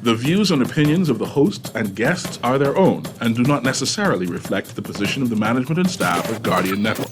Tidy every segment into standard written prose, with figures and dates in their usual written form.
The views and opinions of the hosts and guests are their own and do not necessarily reflect the position of the management and staff of Guardian Network.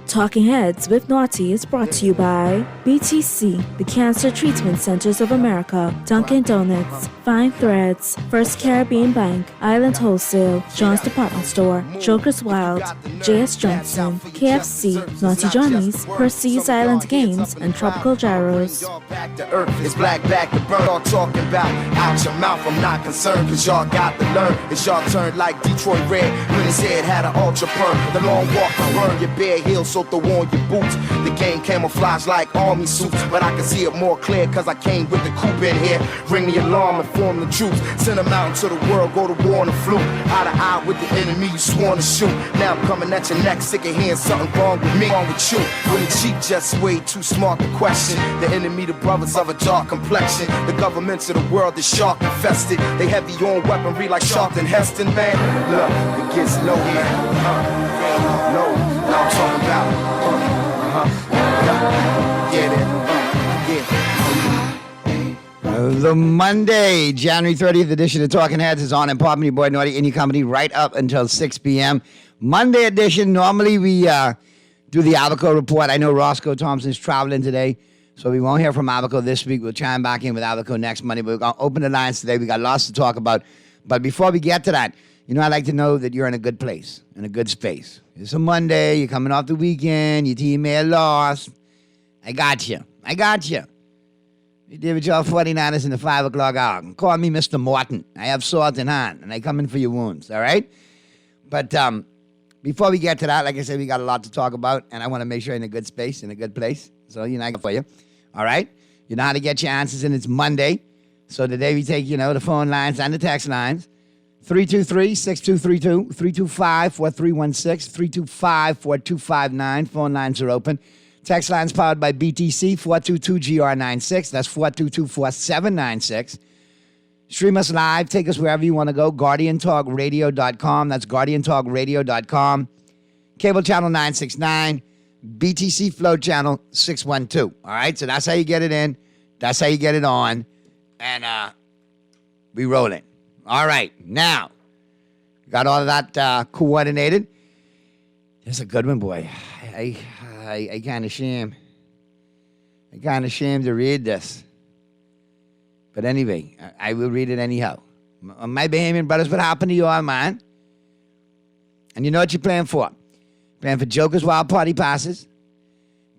Talking Heads with Naughty is brought to you by BTC, the Cancer Treatment Centers of America, Dunkin' Donuts, Fine Threads, First Caribbean Bank, Island Wholesale, John's Department Store, Joker's Wild, J.S. Johnson, KFC, Naughty Johnny's, Percy's Island Games, and Tropical Gyros. Back to earth, it's black back to burn. All talking about out your mouth, I'm not concerned, cause y'all got to learn. It's y'all turn like Detroit Red when his head had an ultra perm. The long walk to burn your bare heels, so throw on your boots. The game camouflage like army suits, but I can see it more clear cause I came with the coupe in here. Ring the alarm and form the troops. Send them out into the world, go to war on the flu. Eye to eye with the enemy you sworn to shoot. Now I'm coming at your neck, sick of hearing something wrong with me, wrong with you. When the cheek just way too smart to question. The enemy, the brothers of a dark complexion. The governments of the world is shark infested. They heavy on weaponry like Sharpton Heston, man. Look, it gets low, man. Low. Now I'm talking about. Get it. The Monday, January 30th edition of Talking Heads is on and popping your boy Naughty Indie Company right up until 6 p.m. Monday edition. Normally we do the Abaco report. I know Roscoe Thompson's traveling today, so we won't hear from Abaco this week. We'll try and back in with Abaco next Monday. But we're going to open the lines today. We got lots to talk about. But before we get to that, I'd like to know that you're in a good place, in a good space. It's a Monday. You're coming off the weekend. Your team may have lost. I got you. You did with y'all 49ers in the 5 o'clock hour. Call me Mr. Morton. I have salt in hand, and I come in for your wounds, all right? But before we get to that, like I said, we got a lot to talk about, and I want to make sure you're in a good space, in a good place. So, I got for you, all right? You know how to get your answers, and it's Monday. So today we take, the phone lines and the text lines. 323-6232, 325-4316, 325-4259. Phone lines are open. Text lines powered by BTC, 422-GR96. That's 422-4796. Stream us live. Take us wherever you want to go. GuardianTalkRadio.com. That's GuardianTalkRadio.com. Cable channel 969. BTC Flow channel 612. All right? So that's how you get it in. That's how you get it on. And we rolling. All right. Now, got all of that coordinated. There's a good one, boy. I kind of shame. I kind of shame to read this. But anyway, I will read it anyhow. My Bahamian brothers, what happened to you all, man? And you know what you're playing for. Playing for Joker's Wild Party passes,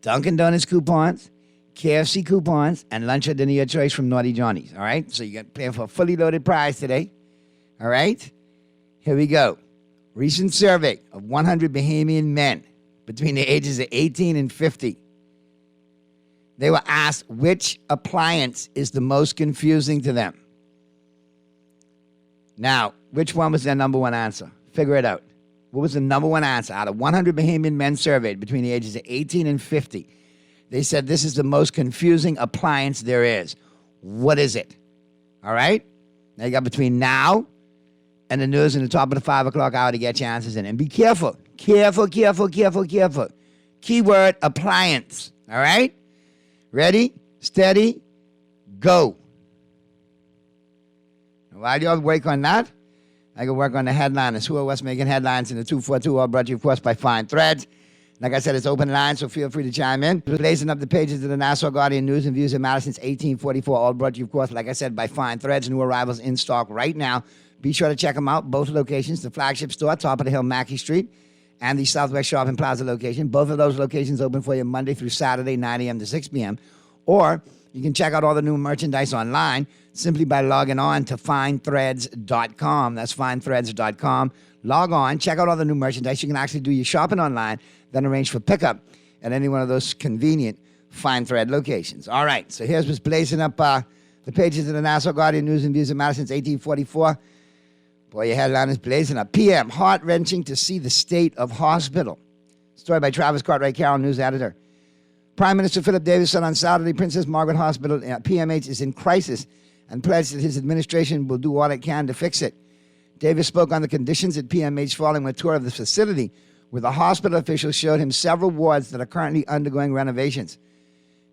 Dunkin' Donuts coupons, KFC coupons, and lunch or dinner your choice from Naughty Johnny's. All right? So you're playing for a fully loaded prize today. All right? Here we go. Recent survey of 100 Bahamian men between the ages of 18 and 50. They were asked which appliance is the most confusing to them. Now, which one was their number one answer? Figure it out. What was the number one answer? Out of 100 Bahamian men surveyed between the ages of 18 and 50, they said this is the most confusing appliance there is. What is it? All right? Now you got between now and the news in the top of the 5 o'clock hour to get your answers in. And be careful. Careful. Keyword appliance. All right? Ready, steady, go. While y'all work on that, I can work on the headliners. Who are what's making headlines in the 242, all brought to you, of course, by Fine Threads. Like I said, it's open line, so feel free to chime in. Blazing up the pages of the Nassau Guardian News and Views in Madison's 1844, all brought to you, of course, like I said, by Fine Threads. New arrivals in stock right now. Be sure to check them out. Both locations, the flagship store, top of the hill, Mackey Street, and the Southwest Shopping Plaza location. Both of those locations open for you Monday through Saturday, 9 a.m. to 6 p.m. Or you can check out all the new merchandise online simply by logging on to FineThreads.com. That's FineThreads.com. Log on, check out all the new merchandise. You can actually do your shopping online, then arrange for pickup at any one of those convenient Fine Thread locations. All right, so here's what's blazing up the pages of the Nassau Guardian News and Views of Madison's 1844. Boy, your headline is blazing up. PM, heart-wrenching to see the state of hospital. Story by Travis Cartwright Carroll, news editor. Prime Minister Philip Davis said on Saturday Princess Margaret Hospital, PMH, is in crisis and pledged that his administration will do all it can to fix it. Davis spoke on the conditions at PMH following a tour of the facility, where the hospital officials showed him several wards that are currently undergoing renovations.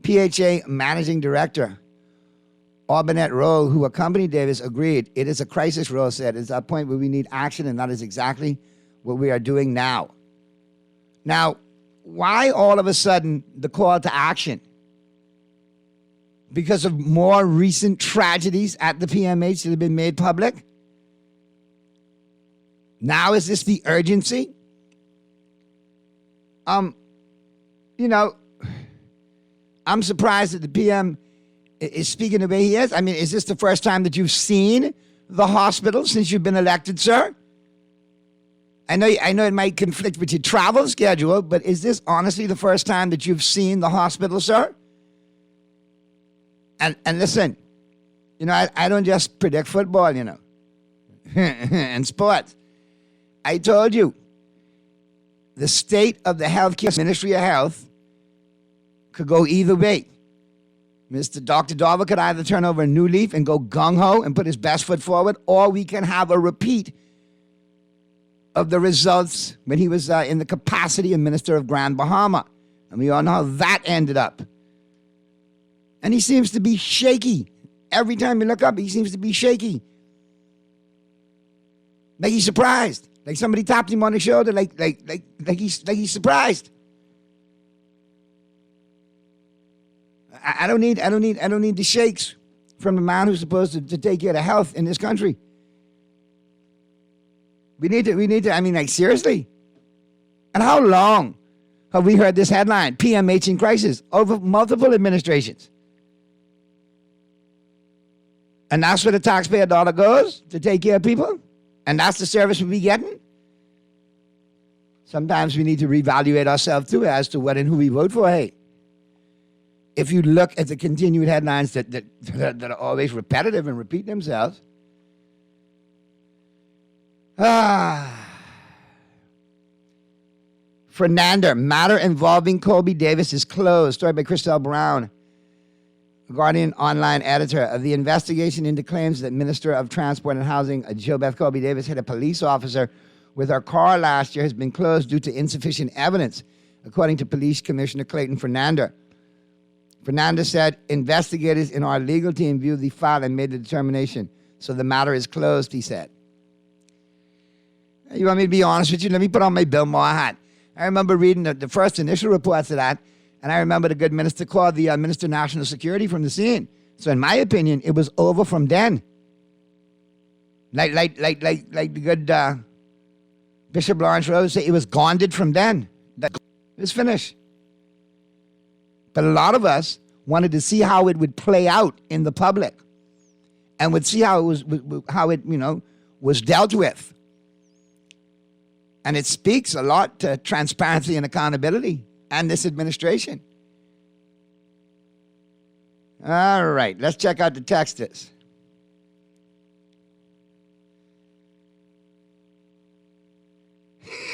PHA Managing Director Aubernet Rowe, who accompanied Davis, agreed. It is a crisis, Rowe said. It's a point where we need action, and that is exactly what we are doing now. Now, why all of a sudden the call to action? Because of more recent tragedies at the PMH that have been made public? Now is this the urgency? You know, I'm surprised that the PM is speaking the way he is. I mean, is this the first time that you've seen the hospital since you've been elected, sir? I know it might conflict with your travel schedule, but is this honestly the first time that you've seen the hospital, sir? And listen, you know, I don't just predict football, you know, and sports. I told you, the state of the healthcare Ministry of Health could go either way. Dr. Darver could either turn over a new leaf and go gung-ho and put his best foot forward, or we can have a repeat of the results when he was in the capacity of Minister of Grand Bahama. And we all know how that ended up. And he seems to be shaky. Every time you look up, he seems to be shaky. Like he's surprised. Like somebody tapped him on the shoulder, like he's surprised. I don't need the shakes from the man who's supposed to take care of health in this country. We need to, I mean, like, seriously. And how long have we heard this headline, PMH in crisis, over multiple administrations? And that's where the taxpayer dollar goes, to take care of people? And that's the service we be getting? Sometimes we need to reevaluate ourselves, too, as to what and who we vote for, hey. If you look at the continued headlines that are always repetitive and repeat themselves. Fernander, matter involving Colby Davis is closed. Story by Christelle Brown, Guardian online editor. Of the investigation into claims that Minister of Transport and Housing, JoBeth Colby Davis, hit a police officer with her car last year has been closed due to insufficient evidence, according to Police Commissioner Clayton Fernander. Fernandez said, investigators in our legal team viewed the file and made the determination. So the matter is closed, he said. You want me to be honest with you? Let me put on my Bill Maher hat. I remember reading the first initial reports of that, and I remember the good minister called the Minister of National Security from the scene. So in my opinion, it was over from then. Like the good Bishop Lawrence Rose said, it was gonded from then. It was finished. But a lot of us wanted to see how it would play out in the public, and would see how it was dealt with. And it speaks a lot to transparency and accountability and this administration. All right, let's check out the texters.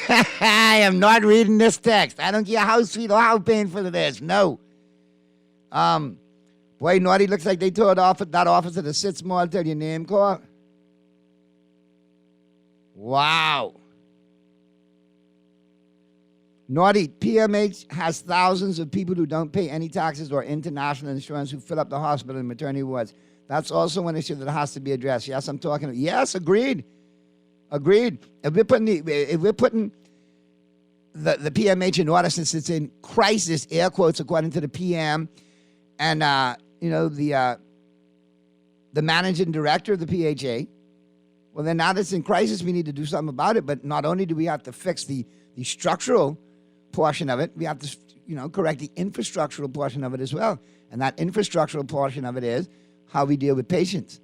I am not reading this text. I don't care how sweet or how painful it is. No. Boy, Naughty, looks like they told that officer to sit small till your name called. Wow. Naughty, PMH has thousands of people who don't pay any taxes or international insurance who fill up the hospital and maternity wards. That's also an issue that has to be addressed. Yes, I'm talking. Yes, agreed. Agreed. If we're putting the PMH in order, since it's in crisis, air quotes, according to the PM, and the managing director of the PHA, well, then now that it's in crisis, we need to do something about it. But not only do we have to fix the structural portion of it, we have to, correct the infrastructural portion of it as well. And that infrastructural portion of it is how we deal with patients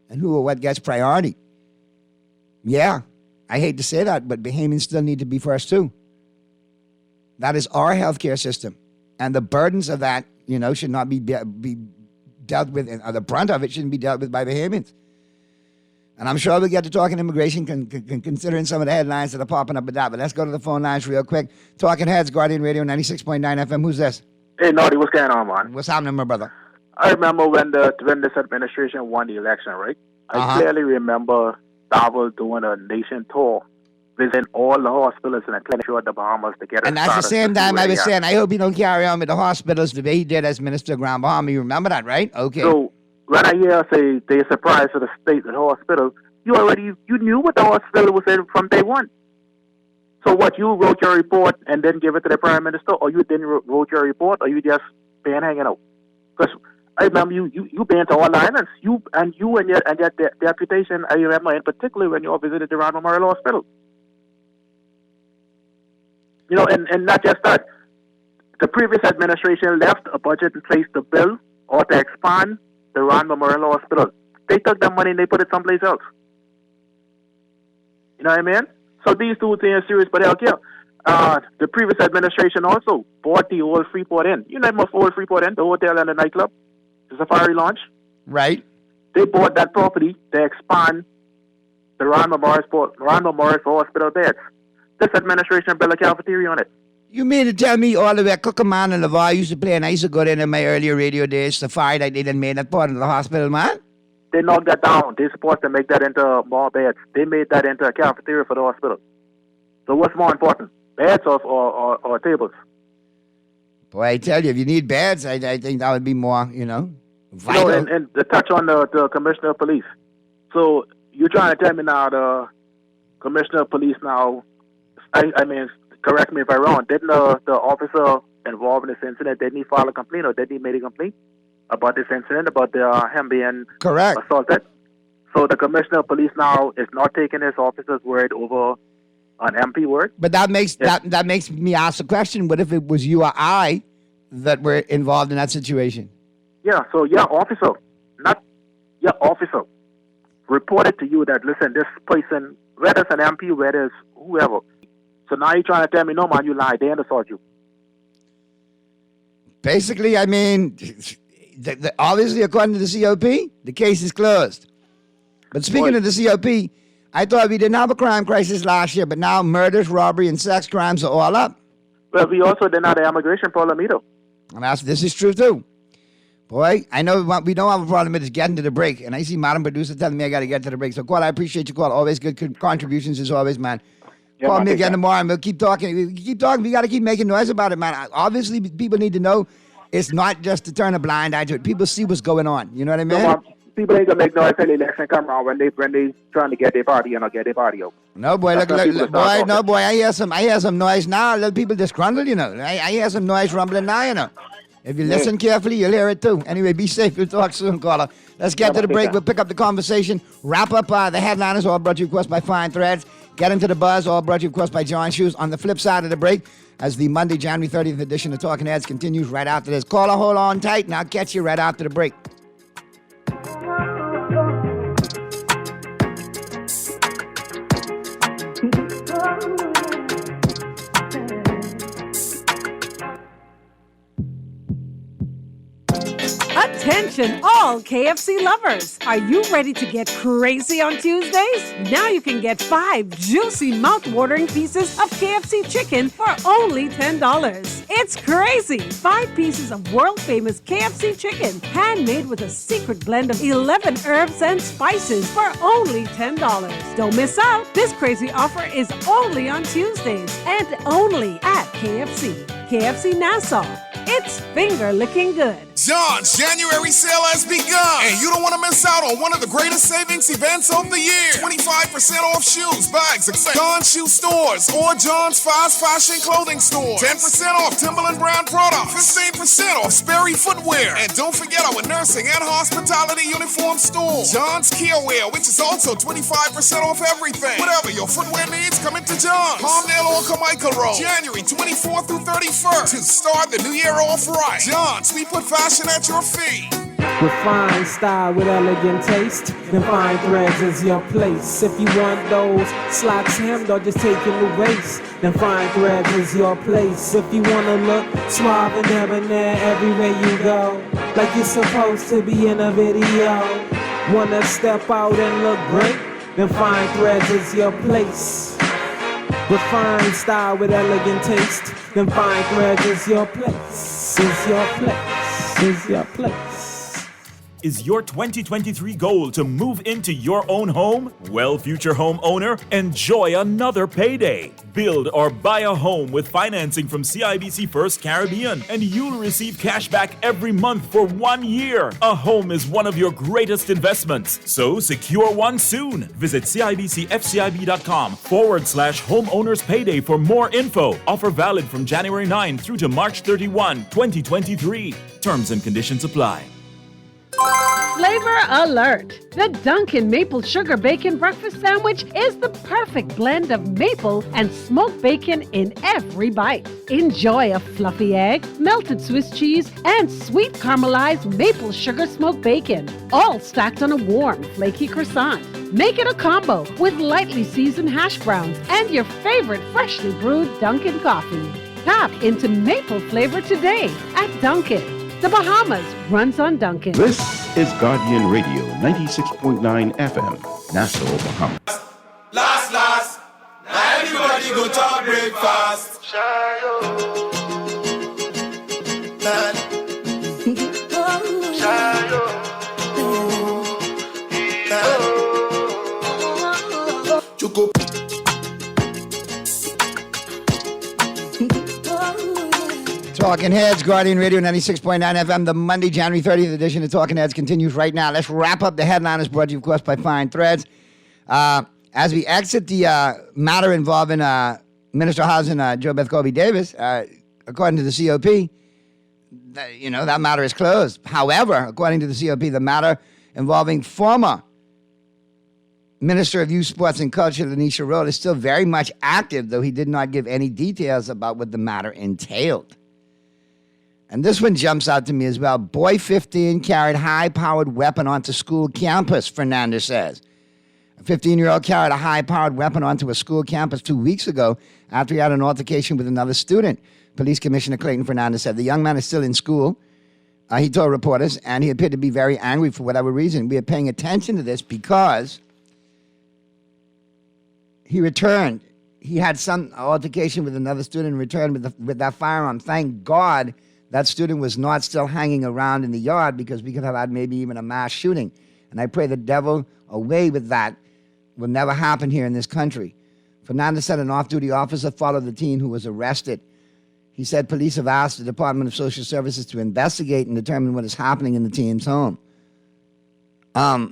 and who or what gets priority. Yeah, I hate to say that, but Bahamians still need to be first too. That is our healthcare system. And the burdens of that, should not be dealt with, and the brunt of it shouldn't be dealt with by Bahamians. And I'm sure we'll get to talking immigration, considering some of the headlines that are popping up with that. But let's go to the phone lines real quick. Talking Heads, Guardian Radio 96.9 FM. Who's this? Hey, Naughty, what's going on, man? What's happening, my brother? I remember when this administration won the election, right? I clearly remember Davos doing a nation tour visiting all the hospitals and clinics throughout the Bahamas to get us And that's the started same to see time where I was they are. saying, I hope you don't carry on with the hospitals the way he did as Minister of Grand Bahama. You remember that, right? Okay. So when I hear say they're surprised to the state of the hospital, you knew what the hospital was in from day one. So what, you wrote your report and then give it to the Prime Minister, or you didn't wrote your report, or you just been hanging out? Because I remember you been to all the islands. You and your deputation, I remember in particular when you all visited the Ron Memorial Hospital. You know, and not just that. The previous administration left a budget in place to build or to expand the Ron Memorial Hospital. They took that money and they put it someplace else. You know what I mean? So these two things are serious, but hell yeah. The previous administration also bought the old Freeport Inn. You know the old Freeport Inn, the hotel and the nightclub, the Safari Lounge? Right. They bought that property to expand the Ron Memorial Hospital beds. This administration built a cafeteria on it. You mean to tell me all the way Cookerman and LeVar used to play, and I used to go there in my earlier radio days, Safari, that they didn't make that part of the hospital, man? They knocked that down. They're supposed to make that into more beds. They made that into a cafeteria for the hospital. So what's more important, beds or tables? Boy, I tell you, if you need beds, I think that would be more, vital. And to touch on the Commissioner of Police. So you're trying to tell me now the Commissioner of Police now, I mean, correct me if I'm wrong, didn't the officer involved in this incident, didn't he file a complaint or didn't he make a complaint about this incident, about him being Correct. assaulted? So the Commissioner of Police now is not taking his officer's word over an MP word? But that makes that makes me ask the question, what if it was you or I that were involved in that situation? Yeah, so your officer, not your officer, reported to you that, listen, this person, whether it's an MP, whether it's whoever. So now you're trying to tell me, no, man, you lied. They didn't assault you. Basically, I mean, obviously, according to the COP, the case is closed. But speaking of the COP, I thought we didn't have a crime crisis last year, but now murders, robbery, and sex crimes are all up. But we also did not have the immigration problem either. And this is true, too. Boy, I know we don't have a problem with getting to the break. And I see Madam Producer telling me I got to get to the break. So, Call, I appreciate your call. Always good contributions as always, man. Yeah, Call man, me take again care. tomorrow and we'll keep talking. We got to keep making noise about it, man. Obviously, people need to know it's not just to turn a blind eye to it. People see what's going on. You know what I mean? So, people ain't going to make noise until the election come around when they trying to get their party and get their party out. No, boy, That's when people start talking. I hear some noise now. Little people disgruntled, I hear some noise rumbling now, If you listen carefully, you'll hear it too. Anyway, be safe. We'll talk soon, caller. Let's get to the break. We'll pick up the conversation. Wrap up the headliners, all brought to you, of course, by Fine Threads. Get into the buzz, all brought to you, of course, by John Shoes. On the flip side of the break, as the Monday, January 30th edition of Talking Heads continues right after this. Caller, hold on tight, and I'll catch you right after the break. Attention, all KFC lovers! Are you ready to get crazy on Tuesdays? Now you can get 5 juicy, mouth-watering pieces of KFC chicken for only $10. It's crazy! 5 pieces of world-famous KFC chicken, handmade with a secret blend of 11 herbs and spices for only $10. Don't miss out! This crazy offer is only on Tuesdays and only at KFC. KFC Nassau. It's finger-licking good. John's January sale has begun, and you don't want to miss out on one of the greatest savings events of the year. 25% off shoes, bags, etc. John's Shoe Stores or John's Fast Fashion Clothing Store. 10% off Timberland brand products. 15% off Sperry Footwear. And don't forget our nursing and hospitality uniform store. John's Kia Wear, which is also 25% off everything. Whatever your footwear needs, come into John's. Palmdale or Carmichael Road. January 24th through 31st to start the new year off right. John's, we put fashion at your feet. Refined style with elegant taste, then Fine Threads is your place. If you want those slacks hemmed or just taking the waist, then Fine Threads is your place. If you wanna look suave and debonair everywhere you go, like you're supposed to be in a video, wanna step out and look great, then Fine Threads is your place. Refined style with elegant taste, then Fine Threads is your place. Is your place. Is your place. Is your 2023 goal to move into your own home? Well, future homeowner, enjoy another payday. Build or buy a home with financing from CIBC First Caribbean, and you'll receive cash back every month for 1 year. A home is one of your greatest investments, so secure one soon. Visit CIBCFCIB.com/homeowners payday for more info. Offer valid from January 9 through to March 31, 2023. Terms and conditions apply. Flavor alert! The Dunkin' Maple Sugar Bacon Breakfast Sandwich is the perfect blend of maple and smoked bacon in every bite. Enjoy a fluffy egg, melted Swiss cheese, and sweet caramelized maple sugar smoked bacon, all stacked on a warm, flaky croissant. Make it a combo with lightly seasoned hash browns and your favorite freshly brewed Dunkin' coffee. Tap into maple flavor today at Dunkin'. The Bahamas runs on Dunkin'. This is Guardian Radio 96.9 FM, Nassau, Bahamas. Last, now everybody go to breakfast. Talking Heads, Guardian Radio 96.9 FM, the Monday, January 30th edition of Talking Heads continues right now. Let's wrap up the headliners brought to you, of course, by Fine Threads. As we exit the matter involving Minister of Housing, Joe Beth Kobe Davis, according to the COP, that matter is closed. However, according to the COP, the matter involving former Minister of Youth, Sports and Culture, Lanisha Rolle, is still very much active, though he did not give any details about what the matter entailed. And this one jumps out to me as well. Boy 15 carried high-powered weapon onto school campus, Fernandez says. A 15-year-old carried a high-powered weapon onto a school campus 2 weeks ago after he had an altercation with another student. Police Commissioner Clayton Fernandez said the young man is still in school, he told reporters, and he appeared to be very angry for whatever reason. We are paying attention to this because he returned. He had some altercation with another student and returned with that firearm. Thank God that student was not still hanging around in the yard, because we could have had maybe even a mass shooting. And I pray the devil away with that. Will never happen here in this country. Fernandez said an off-duty officer followed the teen who was arrested. He said police have asked the Department of Social Services to investigate and determine what is happening in the teen's home. A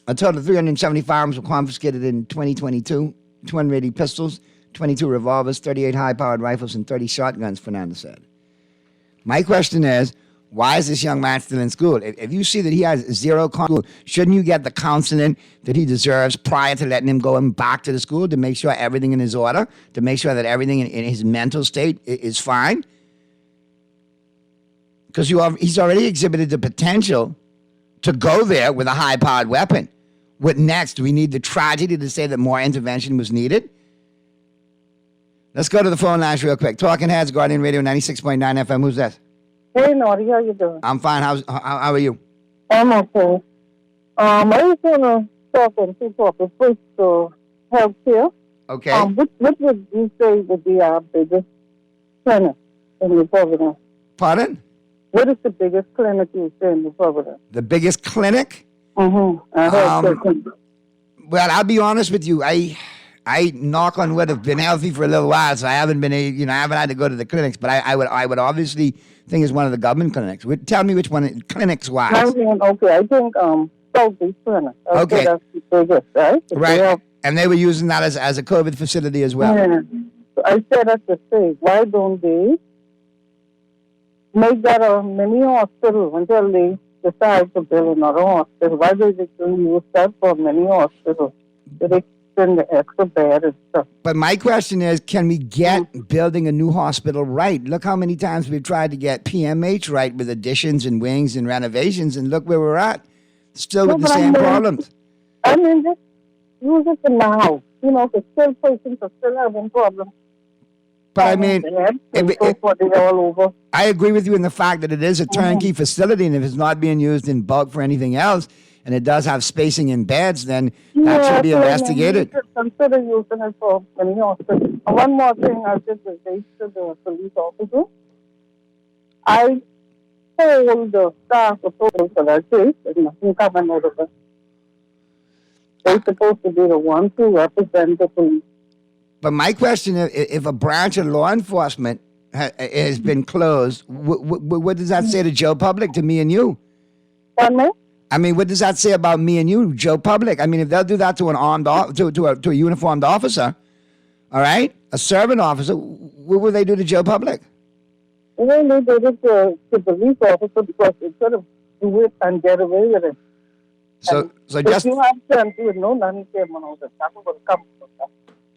total of 370 firearms were confiscated in 2022, 280 pistols, 22 revolvers, 38 high-powered rifles, and 30 shotguns, Fernandez said. My question is, why is this young man still in school? If you see that he has zero school, shouldn't you get the counseling that he deserves prior to letting him go back to the school to make sure everything is in order, to make sure that everything in his mental state is fine? Because he's already exhibited the potential to go there with a high-powered weapon. What next? Do we need the tragedy to say that more intervention was needed? Let's go to the phone lines real quick. Talking Heads, Guardian Radio 96.9 FM. Who's that? Hey, Naughty, how you doing? I'm fine. How are you? I'm okay. I just want to talk on two topics. First, healthcare. Okay. What would you say would be our biggest clinic in the province? Pardon? What is the biggest clinic you say in the province? The biggest clinic? Mm-hmm. Well, I'll be honest with you. I knock on wood, have been healthy for a little while, so I haven't been, I haven't had to go to the clinics. But I would obviously think it's one of the government clinics. Tell me which one, clinics-wise. I think Southeast Clinic. Okay. That's the biggest, right? Right. And they were using that as a COVID facility as well. Yeah. So I said at the stage, why don't they make that a mini hospital until they decide to build another hospital? Why do they use that for a mini hospital? So they send the extra bed and stuff. But my question is, can we get building a new hospital right? Look how many times we've tried to get PMH right with additions and wings and renovations, and look where we're at. Still with the same problems. I mean, just use it for now. Because still patients are still having problems. But I mean, I agree with you in the fact that it is a turnkey facility, and if it's not being used in bulk for anything else, and it does have spacing in beds, then that should be investigated. You should consider using it for many hospitals. And one more thing I did was raise to the police officer. I hold the staff accountable for that case. There's nothing coming out of it. They're supposed to be the ones who represent the police. But my question is, if a branch of law enforcement has been closed, what does that say to Joe Public, to me and you? Pardon me? I mean, what does that say about me and you, Joe Public? I mean, if they'll do that to an armed, to a uniformed officer, all right, a servant officer, what will they do to Joe Public? Well, they did it to the police officer because they could have do it and get away with it. So If just you have chance, you would know nothing came out of it. That will come from that.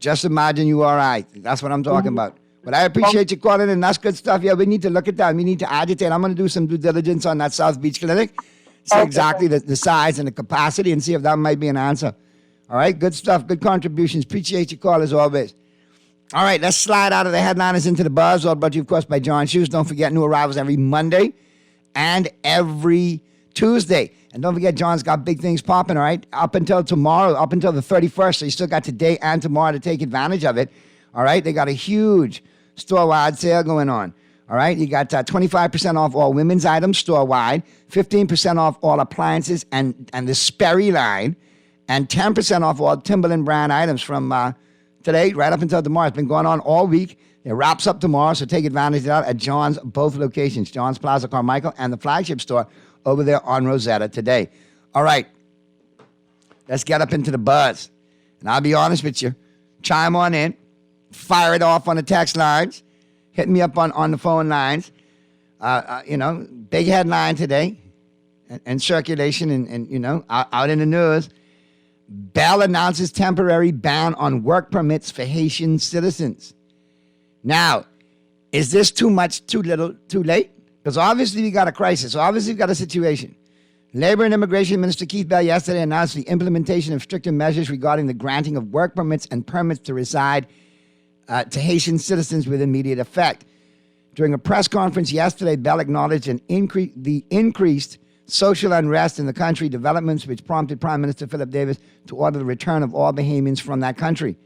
just imagine you all right. That's what I'm talking about. But I appreciate you calling in. That's good stuff. Yeah, we need to look at that. We need to agitate. I'm going to do some due diligence on that South Beach clinic. See exactly the size and the capacity and see if that might be an answer. All right, good stuff. Good contributions. Appreciate your call as always. All right, let's slide out of the headliners into the buzz. All brought to you, of course, by John Shoes. Don't forget, new arrivals every Monday and every Tuesday. And don't forget, John's got big things popping, all right? Up until tomorrow, up until the 31st. So you still got today and tomorrow to take advantage of it. All right? They got a huge store-wide sale going on. All right? You got 25% off all women's items store-wide, 15% off all appliances and the Sperry line, and 10% off all Timberland brand items from today right up until tomorrow. It's been going on all week. It wraps up tomorrow, so take advantage of that at John's both locations, John's Plaza Carmichael and the flagship store over there on Rosetta today. All right, let's get up into the buzz. And I'll be honest with you, chime on in, fire it off on the text lines, hit me up on the phone lines. Big headline today and circulation and out in the news. Bell announces temporary ban on work permits for Haitian citizens. Now, is this too much, too little, too late? Because obviously we got a crisis. Obviously we got a situation. Labor and Immigration Minister Keith Bell yesterday announced the implementation of stricter measures regarding the granting of work permits and permits to reside to Haitian citizens with immediate effect. During a press conference yesterday, Bell acknowledged the increased social unrest in the country, developments which prompted Prime Minister Philip Davis to order the return of all Bahamians from that country.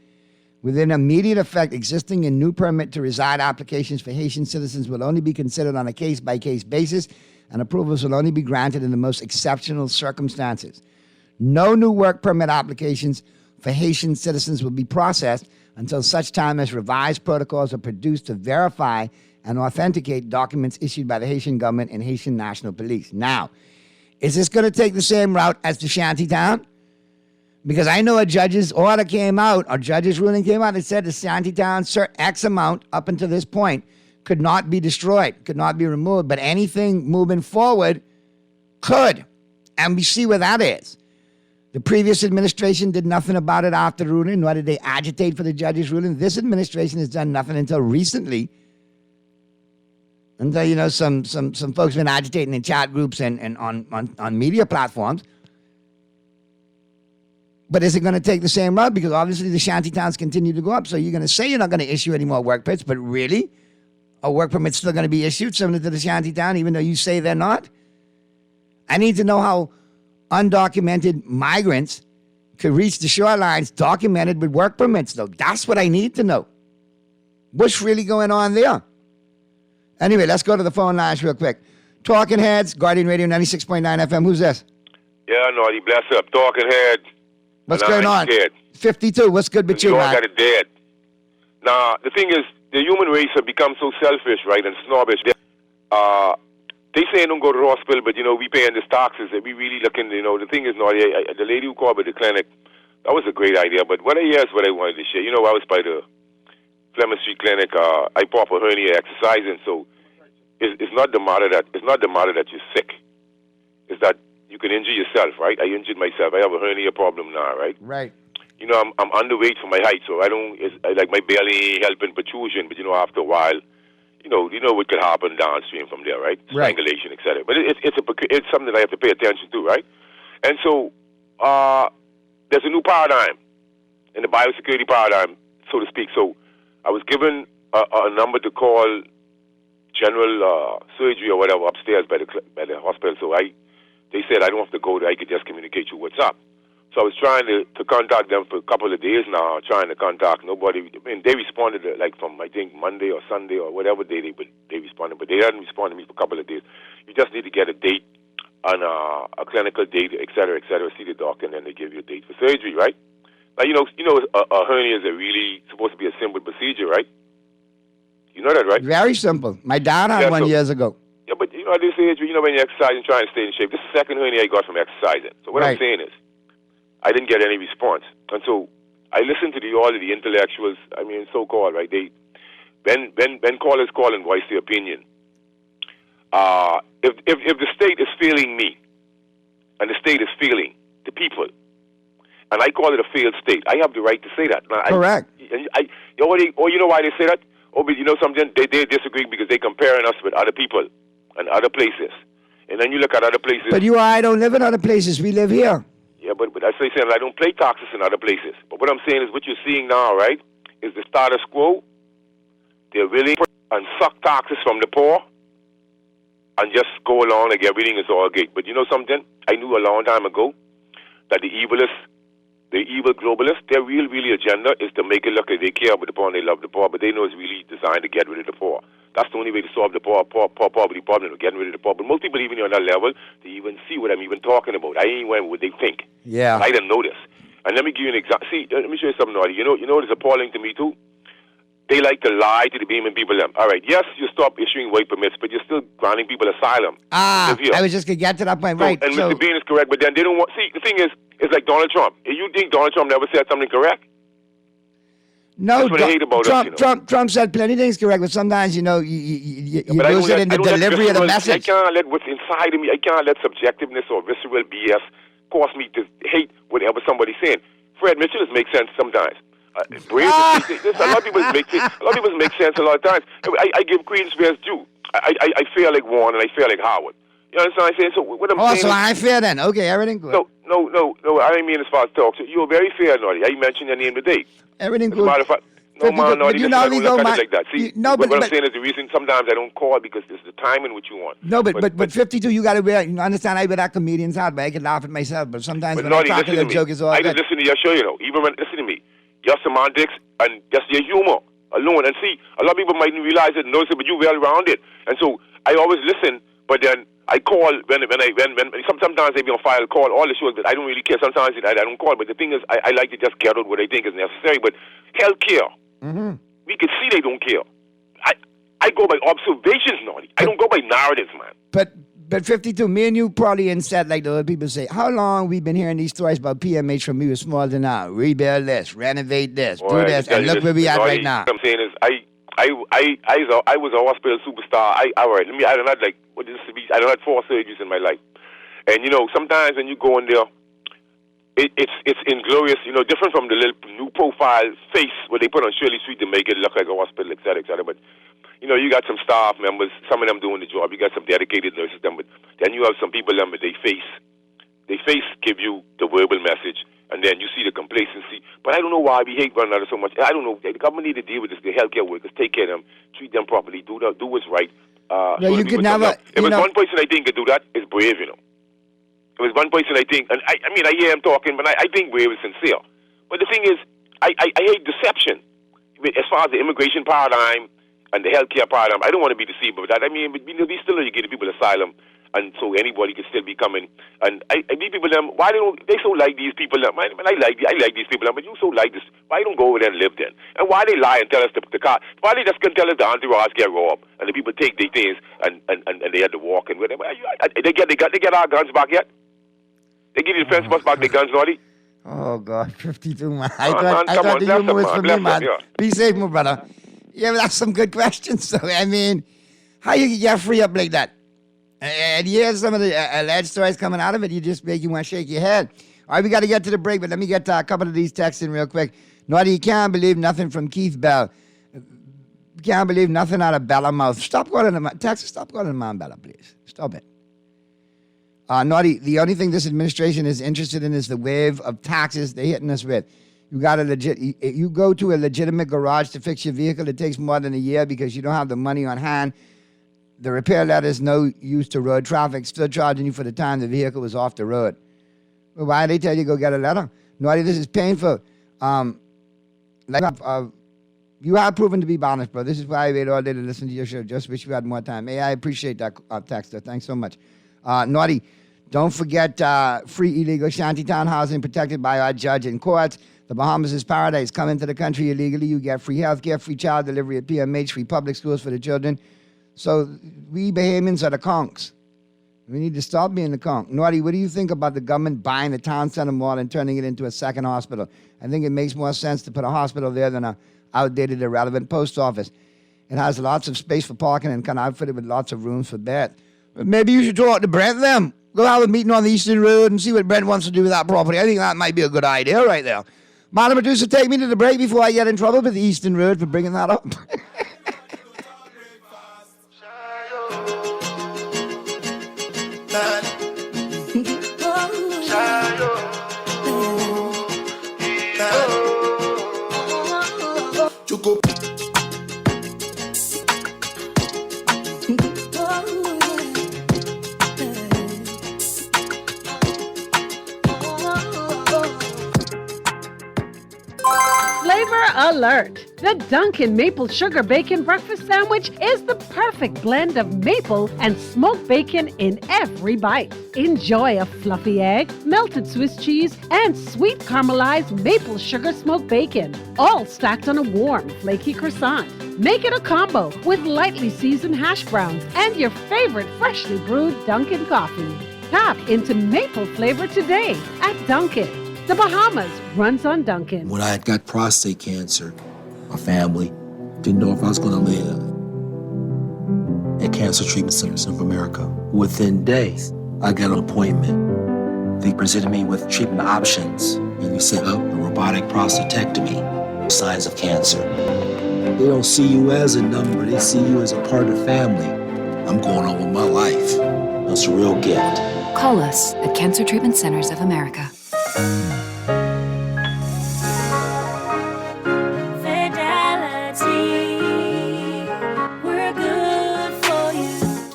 Within immediate effect, existing and new permit to reside applications for Haitian citizens will only be considered on a case-by-case basis, and approvals will only be granted in the most exceptional circumstances. No new work permit applications for Haitian citizens will be processed until such time as revised protocols are produced to verify and authenticate documents issued by the Haitian government and Haitian National Police. Now, is this going to take the same route as the Shantytown? Because I know a judge's order came out, or judge's ruling came out that said the Shantytown X amount up until this point could not be destroyed, could not be removed, but anything moving forward could. And we see where that is. The previous administration did nothing about it after the ruling, nor did they agitate for the judge's ruling. This administration has done nothing until recently. Until, some folks have been agitating in chat groups and on media platforms. But is it going to take the same route? Because obviously the shantytowns continue to go up. So you're going to say you're not going to issue any more work permits, but really? A work permit's still going to be issued similar to the shantytown, even though you say they're not? I need to know how undocumented migrants could reach the shorelines documented with work permits, though. That's what I need to know. What's really going on there? Anyway, let's go to the phone lines real quick. Talking Heads, Guardian Radio 96.9 FM. Who's this? Yeah, Naughty, bless up. Talking Heads. What's going on? 52. What's good with you, man? Got it dead. Now, the thing is, the human race have become so selfish, right, and snobbish. They say don't go to the hospital, but, we paying these taxes. That we really looking, the thing is, Naughty, the lady who called me the clinic, that was a great idea. But what I wanted to share. I was by the Fleming Street Clinic. I pop a hernia exercising, so it's not the matter that you're sick. It's that you can injure yourself, right? I injured myself. I have a hernia problem now, right? Right. I'm underweight for my height, so I like my belly helping protrusion, but after a while, you know what could happen downstream from there, right? Right. Strangulation, etc. But it's something that I have to pay attention to, right? And so there's a new paradigm in the biosecurity paradigm, so to speak. So I was given a number to call general surgery or whatever upstairs by the hospital. So they said I don't have to go there. I could just communicate you what's up. So I was trying to contact them for a couple of days now, trying to contact nobody. I mean, they responded from, I think, Monday or Sunday or whatever day they responded, but they hadn't responded to me for a couple of days. You just need to get a date on a clinical date, et cetera, see the doctor, and then they give you a date for surgery, right? Now, a hernia is really supposed to be a simple procedure, right? You know that, right? Very simple. My dad had one years ago. Yeah, but at this age, when you exercise and try and stay in shape, this is the second hernia I got from exercising. So what I'm saying is, I didn't get any response. And so I listened to all of the intellectuals, so-called, right? When callers call and voice their opinion, if the state is failing me, and the state is failing the people, and I call it a failed state, I have the right to say that. Now, correct. You know why they say that? Oh, but you know something? They disagree because they're comparing us with other people and other places. And then you look at other places. But you or I don't live in other places. We live here. Yeah, but as I said, I don't pay taxes in other places. But what I'm saying is what you're seeing now, right, is the status quo. They're willing and suck taxes from the poor and just go along like everything is all great. But you know something? I knew a long time ago that the evil globalists, their really agenda is to make it look like they care about the poor and they love the poor, but they know it's really designed to get rid of the poor. That's the only way to solve the poverty problem, getting rid of the poor. But most people, even on that level, they even see what I'm even talking about. I ain't even what they think. Yeah. I didn't know this. And let me give you an example. See, let me show you something, Naughty. You know it's appalling to me, too? They like to lie to the Beeman people. All right, yes, you stop issuing work permits, but you're still granting people asylum. I was just going to get to that point. So, right. And Mr. Bean is correct, but then they don't want... See, the thing is, it's like Donald Trump. You think Donald Trump never said something correct? No, That's what I hate about Trump said plenty of things correct, but sometimes, you lose it in the delivery of the message. I can't let what's inside of me, I can't let subjectiveness or visceral BS cause me to hate whatever somebody's saying. Fred Mitchell makes sense sometimes. A lot of people make sense a lot of times. I give credence where it's due. I feel like Warren and I feel like Howard. You understand what I'm saying? So what I'm saying so I'm fair then. Okay, everything good. No, I didn't mean as far as talk. So you're very fair, Naughty. I mentioned your name today. Everything as good. No, man, Naughty, I don't look at it like that. See, but I'm saying is the reason sometimes I don't call because it's the timing which you want. No, but 52, you got to understand I that comedians out, but I can laugh at myself. But sometimes when I'm talking, the joke is all I just listen to your show, Even when, listen to me. Your semantics and just your humor alone. And see, a lot of people might realize it and notice it, but you're well-rounded. And so I always listen, but then I call when sometimes they be on file, call all the shows, but I don't really care. Sometimes I don't call. But the thing is, I like to just get out what I think is necessary. But healthcare, we can see they don't care. I go by observations, Naughty. I don't go by narratives, man. But 52, me and you probably instead, like the other people say, how long we've been hearing these stories about PMH from we were small to now? Rebuild this, renovate this, do this, and look where we at right now. What I'm saying is, I was a hospital superstar. I don't had 4 surgeries in my life. And sometimes when you go in there, it's inglorious, different from the little new profile face where they put on Shirley Street to make it look like a hospital, et cetera. But you got some staff members, some of them doing the job. You got some dedicated nurses, but then you have some people that they face give you the verbal message, and then you see the complacency. But I don't know why we hate one another so much. I don't know. The government need to deal with this. The healthcare workers, take care of them, treat them properly, do what's right. You could never. If it's one person I think could do that, it's Brave. It was one person I think, and I hear him talking, but I think Brave is sincere. But the thing is, I hate deception. As far as the immigration paradigm and the healthcare paradigm, I don't want to be deceived by that. We still know you give the people asylum, and so anybody can still be coming. And these people, why they so like these people? I like these people, but you so like this. Why don't go over there and live then? And why they lie and tell us the car? Why they just can tell us the entourage get robbed and the people take their things and they had to walk and whatever? They get our guns back yet? They give you the defense bus back their guns, Naughty? Oh, God, 52, man. I thought the humor was for me, man. Be safe, my brother. Yeah, that's some good questions. So, how you get free up like that? And you hear some of the alleged stories coming out of it, you just make you want to shake your head. All right, we got to get to the break, but let me get a couple of these texts in real quick. Naughty, you can't believe nothing from Keith Bell. You can't believe nothing out of Bellamouth. Stop calling him, Texas, stop calling him Mount Bella, please. Stop it. Naughty, the only thing this administration is interested in is the wave of taxes they're hitting us with. You go to a legitimate garage to fix your vehicle, it takes more than a year because you don't have the money on hand. The repair letter is no use to road traffic, still charging you for the time the vehicle was off the road. Well, why do they tell you go get a letter? Naughty, this is painful. You are proven to be honest, bro. This is why I wait all day to listen to your show. Just wish you had more time. Hey, I appreciate that, Texter. Thanks so much. Naughty, don't forget free illegal shantytown housing protected by our judge in courts. The Bahamas is paradise. Come into the country illegally. You get free health care, free child delivery at PMH, free public schools for the children. So we Bahamians are the conks. We need to stop being the conk. Naughty, what do you think about the government buying the town center mall and turning it into a second hospital? I think it makes more sense to put a hospital there than a outdated, irrelevant post office. It has lots of space for parking and kind of outfitted with lots of rooms for beds. But maybe you should talk to Brent then. Go have a meeting on the Eastern Road and see what Brent wants to do with that property. I think that might be a good idea right there. Madam Producer, take me to the break before I get in trouble with the Eastern Road for bringing that up. Flavor alert! The Dunkin' Maple Sugar Bacon Breakfast Sandwich is the perfect blend of maple and smoked bacon in every bite. Enjoy a fluffy egg, melted Swiss cheese, and sweet caramelized maple sugar smoked bacon, all stacked on a warm, flaky croissant. Make it a combo with lightly seasoned hash browns and your favorite freshly brewed Dunkin' coffee. Tap into maple flavor today at Dunkin'. The Bahamas runs on Dunkin'. When I had got prostate cancer, my family didn't know if I was going to live. At Cancer Treatment Centers of America, within days, I got an appointment. They presented me with treatment options, and we set up a robotic prostatectomy, signs of cancer. They don't see you as a number, they see you as a part of the family. I'm going on with my life. That's a real gift. Call us at Cancer Treatment Centers of America.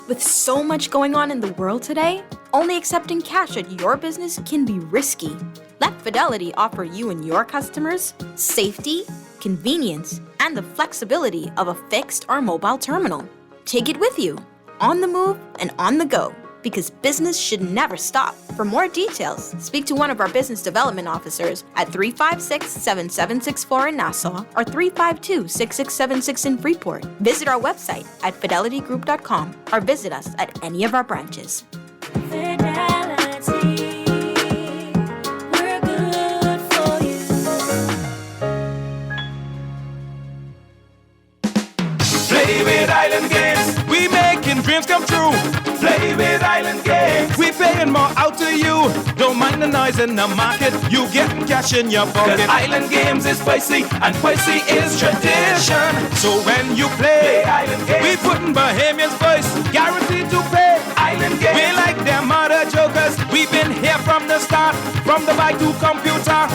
With so much going on in the world today, only accepting cash at your business can be risky. Let Fidelity offer you and your customers safety, convenience, and the flexibility of a fixed or mobile terminal. Take it with you, on the move and on the go, because business should never stop. For more details, speak to one of our business development officers at 356-7764 in Nassau or 352-6676 in Freeport. Visit our website at fidelitygroup.com or visit us at any of our branches. Play with Island Games, we making dreams come true. Play with Island Games, we paying more out to you. Don't mind the noise in the market, you getting cash in your pocket. 'Cause Island Games is spicy, and spicy is tradition. So when you play Island Games, we putting Bahamians first, guaranteed to pay. Island Games, we like them other jokers. We've been here from the start, from the bike to computer.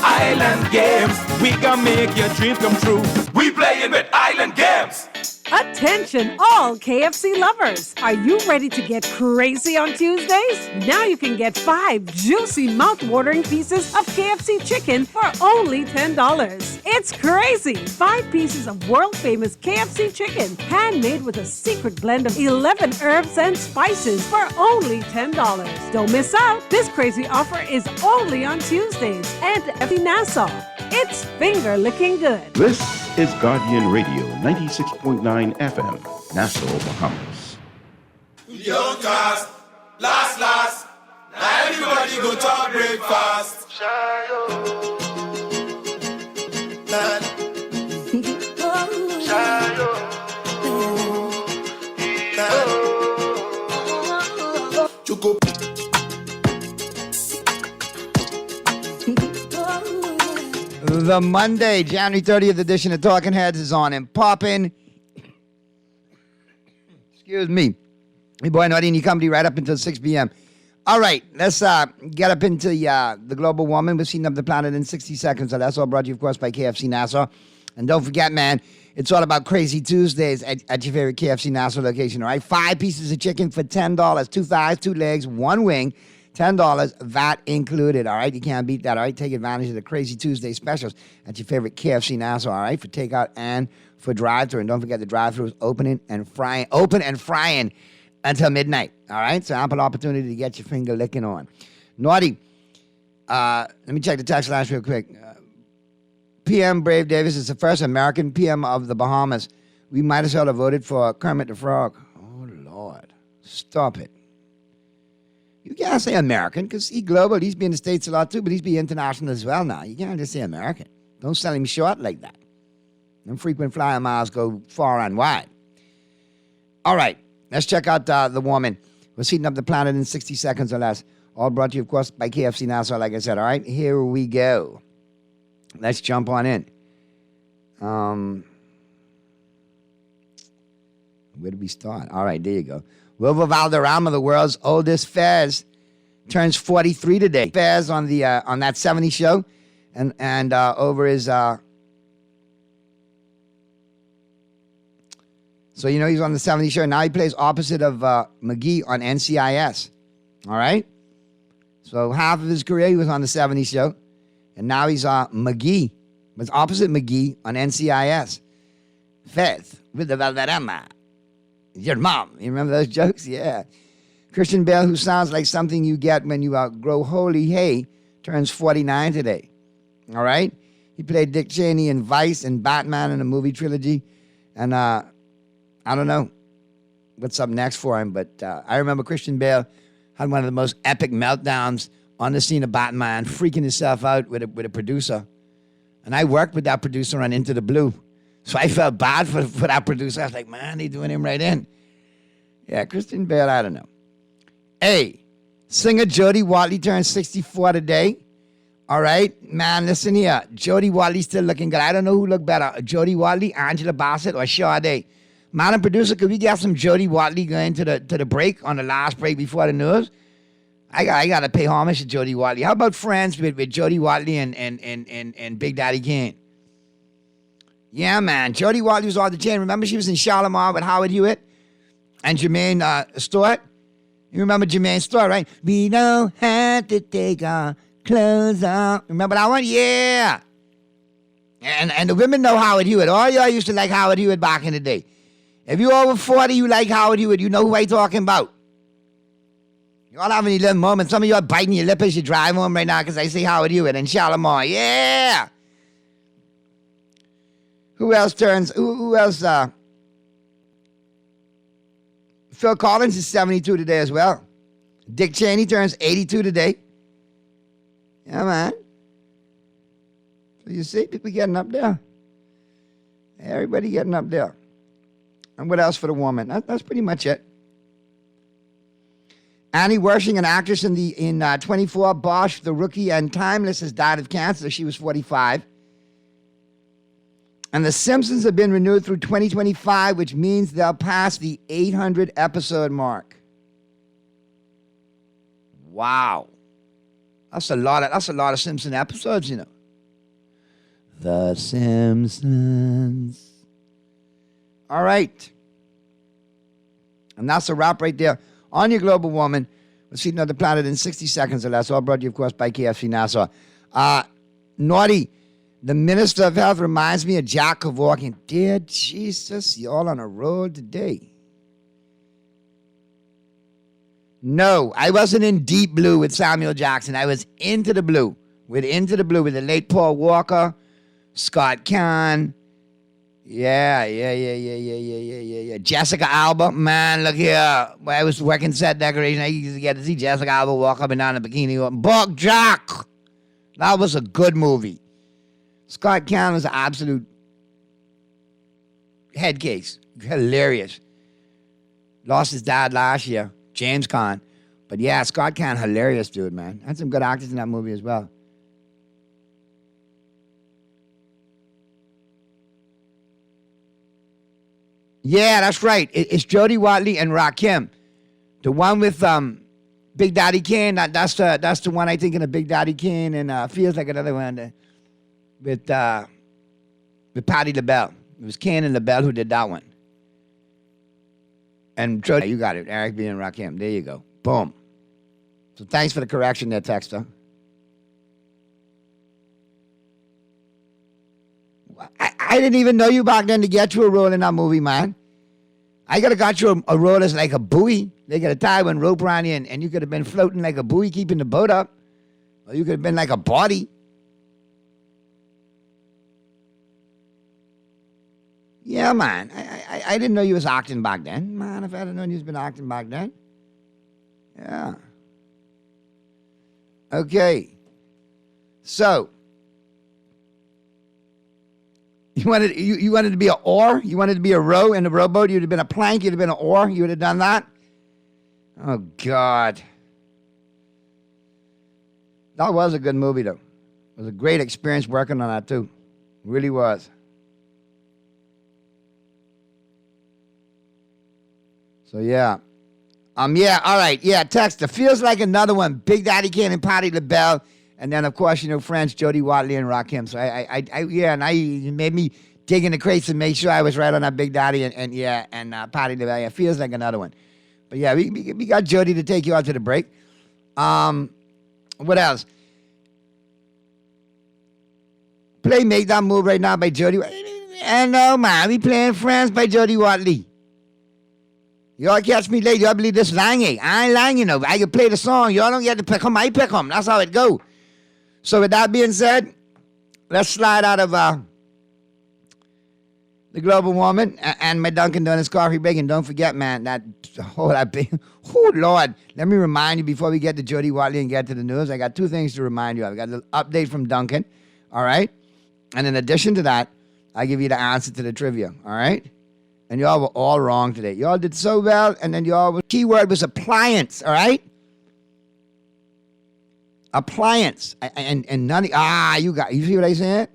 Island Games, we can make your dreams come true. We playing with Island Games. Attention all KFC lovers! Are you ready to get crazy on Tuesdays? Now you can get 5 juicy mouth-watering pieces of KFC chicken for only $10. It's crazy! 5 pieces of world-famous KFC chicken, handmade with a secret blend of 11 herbs and spices for only $10. Don't miss out! This crazy offer is only on Tuesdays and every Nassau. It's finger-licking good. This is Guardian Radio, 96.9 FM, Nassau, Bahamas. Young cast, last, now everybody go to breakfast. The Monday, January 30th edition of Talking Heads is on and popping. Excuse me. Hey, boy, Naughty and your company right up until 6 p.m. All right, let's get up into the global warming. We're heating up the planet in 60 seconds. So that's all brought to you, of course, by KFC Nassau. And don't forget, man, it's all about Crazy Tuesdays at your favorite KFC Nassau location, all right? 5 pieces of chicken for $10. 2 thighs, 2 legs, 1 wing. $10, VAT included, all right? You can't beat that, all right? Take advantage of the Crazy Tuesday specials at your favorite KFC Nassau, all right? For takeout and for drive-thru. And don't forget the drive-thru is open and frying until midnight, all right? So ample opportunity to get your finger licking on. Naughty, let me check the text lines real quick. PM Brave Davis is the first American PM of the Bahamas. We might as well have voted for Kermit the Frog. Oh, Lord. Stop it. You can't say American because he's global. He's been in the States a lot too, but he's be international as well now. You can't just say American. Don't sell him short like that. Them frequent flyer miles go far and wide. All right. Let's check out the woman. We're heating up the planet in 60 seconds or less. All brought to you, of course, by KFC Nassau, like I said. All right, here we go. Let's jump on in. Where do we start? All right, there you go. Wilbur Valderrama, the world's oldest Fez, turns 43 today. Fez on the on that 70 show, and over his. So you know he's on the 70 show. Now he plays opposite of McGee on NCIS. All right. So half of his career he was on the 70 show, and now he's McGee. Was opposite McGee on NCIS. Fez with the Valderrama. Your mom. You remember those jokes? Yeah. Christian Bale, who sounds like something you get when you grow holy hay, turns 49 today. All right? He played Dick Cheney in Vice and Batman in a movie trilogy. And I don't know what's up next for him, but I remember Christian Bale had one of the most epic meltdowns on the scene of Batman, freaking himself out with a producer. And I worked with that producer on Into the Blue. So I felt bad for that producer. I was like, man, they doing him right in. Yeah, Christian Bale, I don't know. Hey, singer Jody Watley turned 64 today. All right? Man, listen here. Jody Watley still looking good. I don't know who looked better, Jody Watley, Angela Bassett, or Sade. Madam producer, could we get some Jody Watley going to the break, on the last break before the news? I got to pay homage to Jody Watley. How about Friends with Jody Watley and Big Daddy Kane? Yeah, man. Jody Watley was on the chain. Remember she was in Shalimar with Howard Hewitt and Jermaine Stewart? You remember Jermaine Stewart, right? We don't have to take our clothes off. Remember that one? Yeah. And the women know Howard Hewitt. All y'all used to like Howard Hewitt back in the day. If you over 40, you like Howard Hewitt, you know who I'm talking about. You all have any little moments. Some of you are biting your lip as you drive home right now because I say Howard Hewitt and Shalimar. Yeah. Who else turns? Who else? Phil Collins is 72 today as well. Dick Cheney turns 82 today. Yeah, man. So you see, people getting up there. Everybody getting up there. And what else for the woman? That's pretty much it. Annie Wershing, an actress in 24, Bosch, The Rookie, and Timeless, has died of cancer. She was 45. And The Simpsons have been renewed through 2025, which means they'll pass the 800 episode mark. Wow. That's a lot of Simpson episodes, you know. The Simpsons. All right. And that's a wrap right there on your Global Woman. We'll see another planet in 60 seconds or less. All brought to you, of course, by KFC Nassau. Naughty. The Minister of Health reminds me of Jack Kevorkian. Dear Jesus, y'all on a roll today. No, I wasn't in Deep Blue with Samuel Jackson. I was Into the Blue with the late Paul Walker, Scott Kahn. Yeah. Jessica Alba, man, look here. When I was working set decoration, I used to get to see Jessica Alba walk up and down in a bikini. Buck Jack. That was a good movie. Scott Kahn was an absolute head case. Hilarious. Lost his dad last year, James Caan. But yeah, Scott Kahn, hilarious dude, man. Had some good actors in that movie as well. Yeah, that's right. It's Jody Watley and Rakim. The one with Big Daddy Kane. That's the one I think in a Big Daddy Kane, and feels like another one with Patti LaBelle. It was Kane and LaBelle who did that one. And Jody, you got it. Eric B. and Rakim. There you go. Boom. So thanks for the correction there, Texter. I didn't even know you back then to get you a role in that movie, man. I could have got you a role as like a buoy. They could have tied one rope around you, and you could have been floating like a buoy, keeping the boat up. Or you could have been like a body. Yeah, man. I didn't know you was acting back then. Man, if I had known you was been acting back then. Yeah. Okay. So, you wanted to be an oar? You wanted to be a row in a rowboat? You'd have been a plank, you'd have been an oar, you would have done that? Oh, God. That was a good movie, though. It was a great experience working on that, too. It really was. So, yeah. Yeah, all right. Yeah, Texter. Feels like another one. Big Daddy Kane and Patti LaBelle. And then, of course, friends Jody Watley and Rakim. So, you made me dig in the crates and make sure I was right on that Big Daddy and Patti LaBelle. Yeah, it feels like another one. But, yeah, we got Jody to take you out to the break. What else? Play Make That Move right now by Jody. And no, man, we playing Friends by Jody Watley. Y'all catch me late. Y'all believe this lying. I ain't lying, I can play the song. Y'all don't get to pick them. I pick them. That's how it go. So with that being said, let's slide out of the global warming and my Dunkin' Donuts coffee break. And don't forget, man, oh, Lord. Let me remind you before we get to Jody Watley and get to the news. I got two things to remind you of. I got a little update from Dunkin', all right? And in addition to that, I give you the answer to the trivia, all right? And y'all were all wrong today. Y'all did so well, and then keyword was appliance, all right? Appliance. And none of, you see what I said?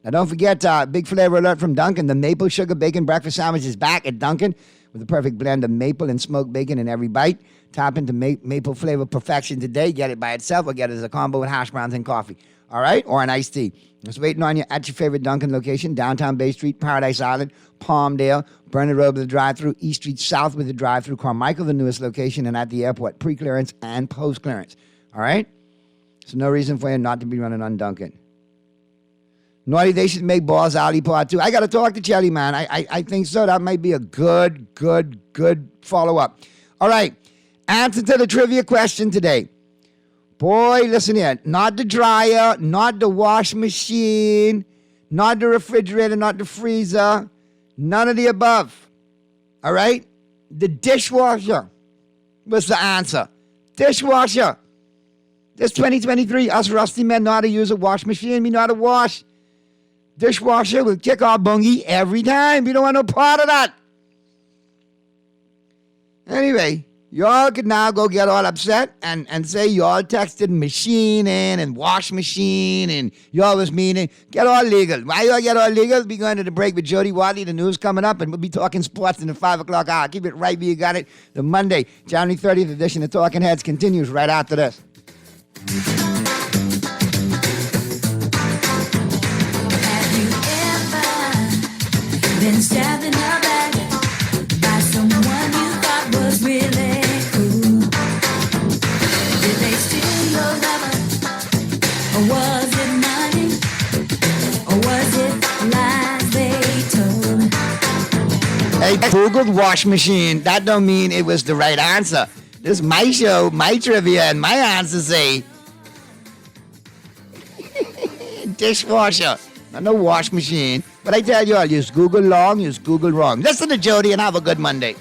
Now don't forget, big flavor alert from Dunkin'. The maple sugar bacon breakfast sandwich is back at Dunkin' with the perfect blend of maple and smoked bacon in every bite. Tap into maple flavor perfection today. Get it by itself or get it as a combo with hash browns and coffee. All right? Or an iced tea. Just waiting on you at your favorite Dunkin' location, downtown Bay Street, Paradise Island, Palmdale, Burner Road with the drive-thru, East Street South with the drive-thru, Carmichael, the newest location, and at the airport, pre-clearance and post-clearance. All right? So no reason for you not to be running on Dunkin'. Naughty, they should make Balls Alley Part 2. I got to talk to Chelly, man. I think so. That might be a good follow-up. All right. Answer to the trivia question today. Boy, listen here. Not the dryer, not the wash machine, not the refrigerator, not the freezer. None of the above. All right? The dishwasher was the answer. Dishwasher. This 2023, us rusty men know how to use a wash machine. We know how to wash. Dishwasher will kick our bungie every time. We don't want no part of that. Anyway, y'all can now go get all upset and say y'all texted machine in and wash machine and y'all was meaning. Get all legal. Why y'all get all legal? We're going to the break with Jody Watley. The news coming up, and we'll be talking sports in the 5 o'clock hour. Keep it right where you got it. The Monday, January 30th edition of Talking Heads continues right after this. Been stabbed in the back by someone you thought was really cool. Did they steal your lover? Or was it money? Or was it lies they told? Hey, Googled wash machine. That don't mean it was the right answer. This is my show, my trivia, and my answers say dishwasher. Not no wash machine. But I tell you all, use Google long, use Google wrong. Listen to Jody and have a good Monday.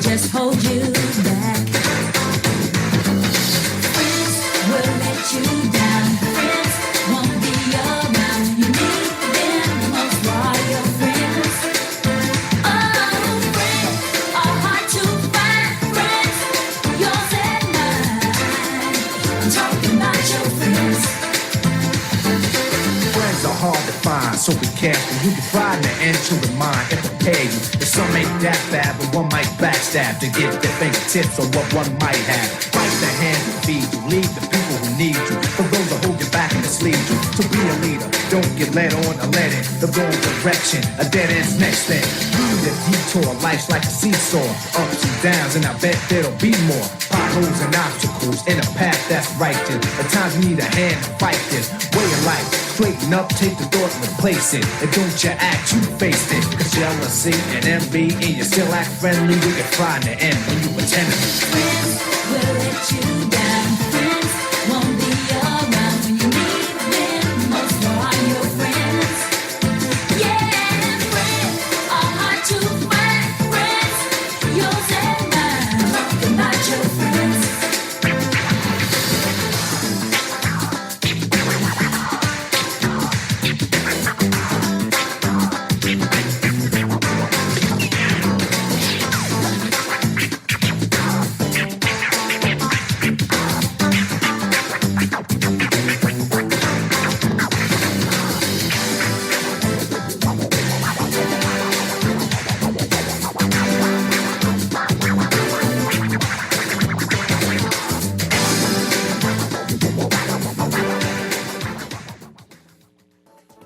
Just hold you back. cash, and you can find the end to remind and prepare you. If some ain't that bad, but one might backstab to get their fingertips on what one might have. Bite the hand that feeds you, lead the people who need you, for those that hold you back and mislead you. To be a leader, don't get led on or led in the wrong direction. A dead end's next thing. Use the detour, life's like a seesaw, ups and downs, and I bet there'll be more potholes and obstacles in a path that's righteous. At times we need a hand to fight this way of life. Straighten up, take the thought and replace it. And don't you act, you face it. Cause jealousy and envy, and you still act friendly, we can find the end when you pretend to be. Friends will let you down. Friends won't be around when you need them most. No, are your friends. Yeah, friends are hard to find. Friends, yours and mine. Talking about your friends.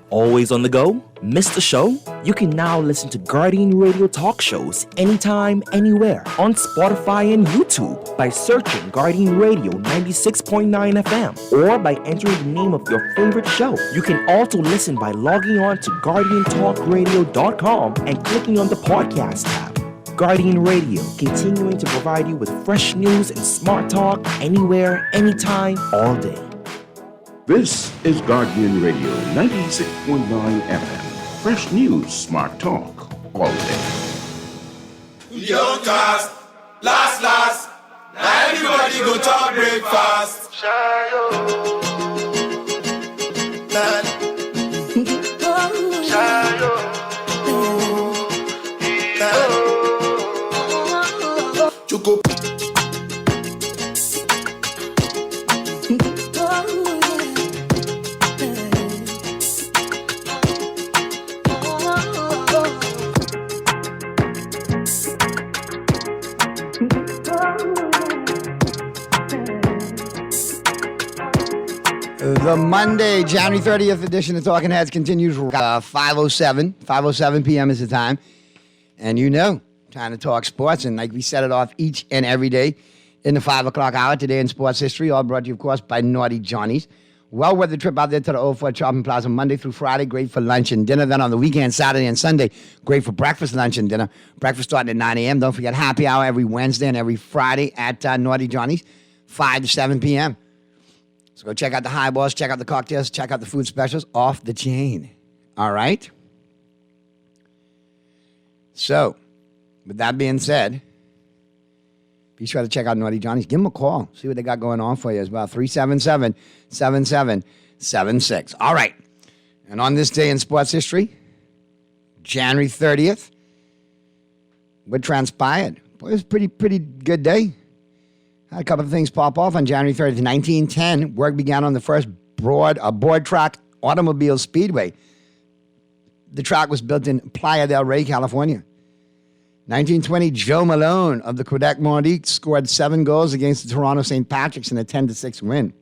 Always on the go? Missed the show? You can now listen to Guardian Radio talk shows anytime, anywhere on Spotify and YouTube by searching Guardian Radio 96.9 FM or by entering the name of your favorite show. You can also listen by logging on to GuardianTalkRadio.com and clicking on the podcast tab. Guardian Radio, continuing to provide you with fresh news and smart talk anywhere, anytime, all day. This is Guardian Radio 96.9 FM. Fresh news, smart talk, all day. Young cast, last. Now everybody go to breakfast. Chuko. The Monday, January 30th edition of Talking Heads continues 5:07 p.m. is the time. And you know, time to talk sports. And like we set it off each and every day in the 5 o'clock hour today in sports history, all brought to you, of course, by Naughty Johnny's. Well worth the trip out there to the Old Fort Shopping Plaza Monday through Friday. Great for lunch and dinner. Then on the weekend, Saturday and Sunday, great for breakfast, lunch, and dinner. Breakfast starting at 9 a.m. Don't forget happy hour every Wednesday and every Friday at Naughty Johnny's, 5 to 7 p.m. So go check out the highballs, check out the cocktails, check out the food specials off the chain. All right? So, with that being said, be sure to check out Naughty Johnny's. Give them a call. See what they got going on for you as well. 377-7776. All right. And on this day in sports history, January 30th, what transpired? Boy, it was a pretty good day. Had a couple of things pop off on January 30th. 1910, work began on the first board track automobile speedway. The track was built in Playa del Rey, California. 1920, Joe Malone of the Quebec Nordiques scored 7 goals against the Toronto St. Patrick's in a 10-6 win.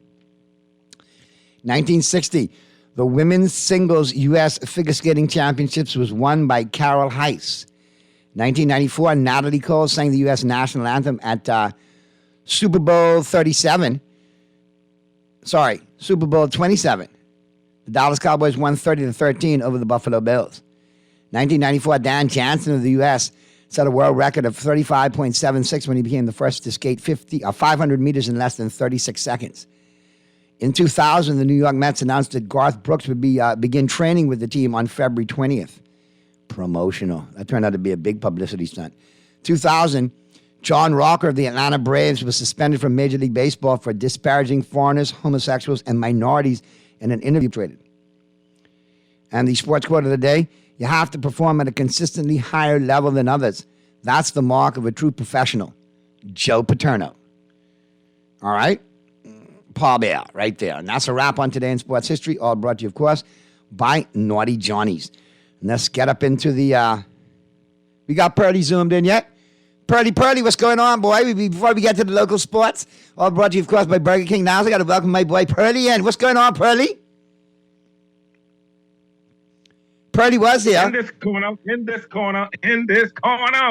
1960, the women's singles U.S. figure skating championships was won by Carol Heiss. 1994, Natalie Cole sang the U.S. national anthem at Super Bowl 27. Super Bowl 27. The Dallas Cowboys won 30-13 over the Buffalo Bills. 1994, Dan Jansen of the U.S. set a world record of 35.76 when he became the first to skate 500 meters in less than 36 seconds. In 2000, the New York Mets announced that Garth Brooks would begin training with the team on February 20th. Promotional. That turned out to be a big publicity stunt. 2000, John Rocker of the Atlanta Braves was suspended from Major League Baseball for disparaging foreigners, homosexuals, and minorities in an interview traded. And the sports quote of the day, you have to perform at a consistently higher level than others. That's the mark of a true professional. Joe Paterno. All right? Paul Bear, right there. And that's a wrap on today in sports history, all brought to you, of course, by Naughty Johnnies. And let's get up into the, we got Pearly zoomed in yet? Pearly, what's going on, boy? Before we get to the local sports, all brought to you, of course, by Burger King. Now I got to welcome my boy Pearly in. What's going on, Pearly? Pearly was here. In this corner.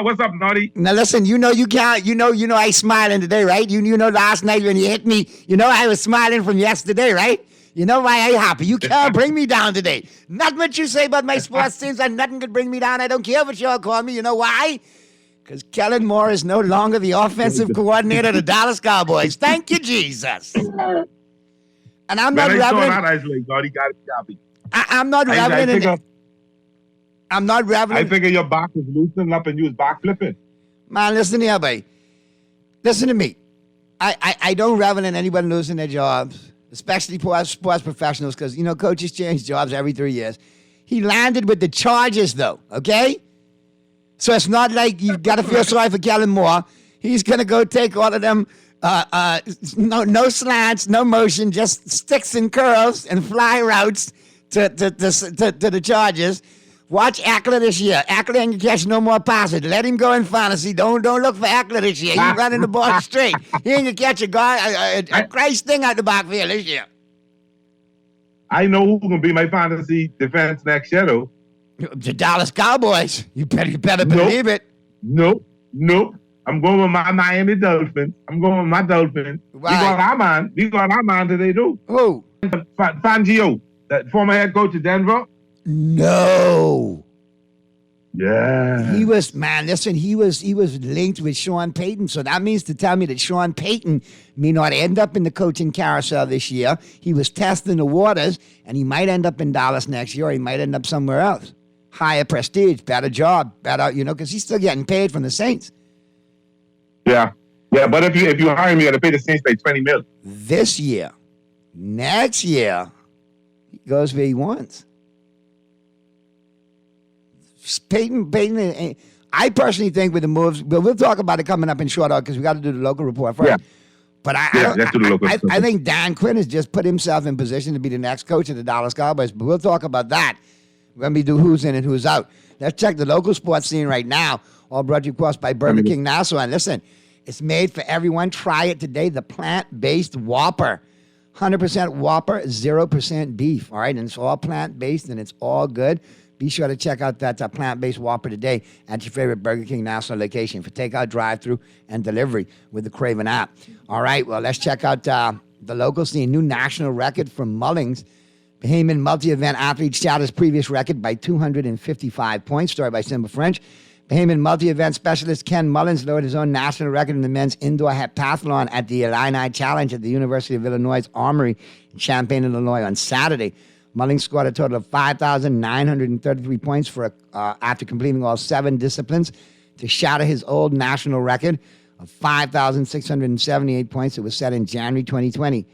What's up, Naughty? Now listen, you can't, I smiling today, right? You know last night when you hit me, I was smiling from yesterday, right? You know why I happy. You can't bring me down today. Not much you say about my sports teams, and nothing could bring me down. I don't care what y'all call me. You know why? Because Kellen Moore is no longer the offensive coordinator of the Dallas Cowboys. Thank you, Jesus. And I'm not reveling. I'm not reveling. I'm not reveling. I figure your back was loosening up and you was back flipping. Man, listen here, babe. Listen to me. I don't revel in anyone losing their jobs, especially sports professionals, because, coaches change jobs every 3 years. He landed with the Chargers, though, okay? So it's not like you've got to feel sorry for Kellen Moore. He's going to go take all of them, no slants, no motion, just sticks and curls and fly routes to the Chargers. Watch Eckler this year. Eckler ain't going to catch no more passes. Let him go in fantasy. Don't look for Eckler this year. He's running the ball straight. He ain't going to catch a Christ thing out the backfield this year. I know who's going to be my fantasy defense next year, though. The Dallas Cowboys. You better believe it. Nope. I'm going with my Miami Dolphins. I'm going with my Dolphins. Right. We got our man today, too. Who? Fangio, that former head coach of Denver. No. Yeah. He was linked with Sean Payton. So that means to tell me that Sean Payton may not end up in the coaching carousel this year. He was testing the waters, and he might end up in Dallas next year, or he might end up somewhere else. Higher prestige, better job, because he's still getting paid from the Saints. Yeah. But if you hire me, you got to pay the Saints like $20 million. This year. Next year, he goes where he wants. Peyton, I personally think with the moves, but we'll talk about it coming up in short order because we got to do the local report first. Yeah. But I think Dan Quinn has just put himself in position to be the next coach of the Dallas Cowboys. But we'll talk about that when we do who's in and who's out. Let's check the local sports scene right now. All brought to you, of course, by Burger King Nassau. And listen, it's made for everyone. Try it today. The plant-based Whopper. 100% Whopper, 0% beef. All right, and it's all plant-based and it's all good. Be sure to check out that plant-based Whopper today at your favorite Burger King Nassau location for takeout, drive-through, and delivery with the Craven app. All right, well, let's check out the local scene. New national record from Mullings. Bahamian multi-event athlete shatters previous record by 255 points. Story by Simba French. Bahamian multi-event specialist Ken Mullins lowered his own national record in the men's indoor heptathlon at the Illini Challenge at the University of Illinois Armory in Champaign, Illinois on Saturday. Mullings scored a total of 5,933 points after completing all 7 disciplines to shatter his old national record of 5,678 points that was set in January 2020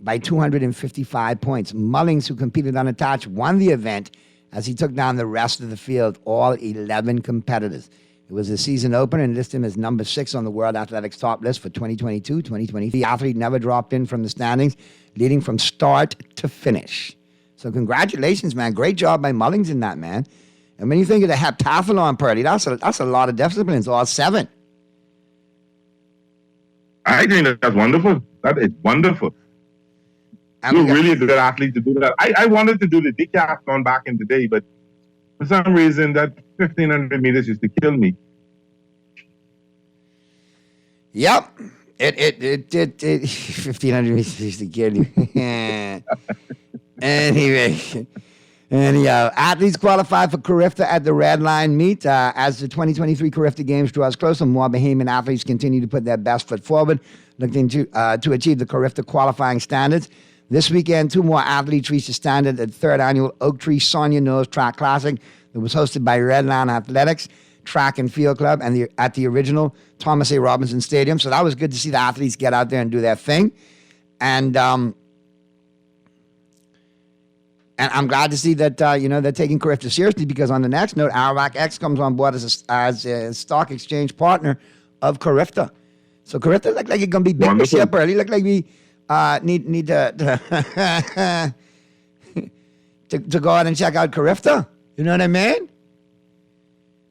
by 255 points. Mullings, who competed unattached, won the event as he took down the rest of the field, all 11 competitors. It was a season opener and listed him as number 6 on the World Athletics top list for 2022-2023. The athlete never dropped in from the standings, leading from start to finish. So congratulations, man. Great job by Mullings in that, man. And when you think of the heptathlon, Purdy, that's a lot of disciplines, all 7. I think that's wonderful. That is wonderful. You're really a good athlete to do that. I wanted to do the decathlon back in the day, but for some reason that 1,500 meters used to kill me. Yep. It 1,500 meters used to kill you. Anyway, anyhow, athletes qualified for Carifta at the Red Line meet. As the 2023 Carifta Games draws closer, more Bahamian athletes continue to put their best foot forward, looking to achieve the Carifta qualifying standards. This weekend, 2 more athletes reached the standard at the 3rd annual Oak Tree Sonia Knowles Track Classic that was hosted by Red Line Athletics, Track and Field Club, and at the original Thomas A. Robinson Stadium. So that was good to see the athletes get out there and do their thing. And I'm glad to see that, they're taking Carifta seriously, because on the next note, Arawac X comes on board as a stock exchange partner of Carifta. So Carifta look like it's going to be big this year, early. Look like we need to to go out and check out Carifta. You know what I mean?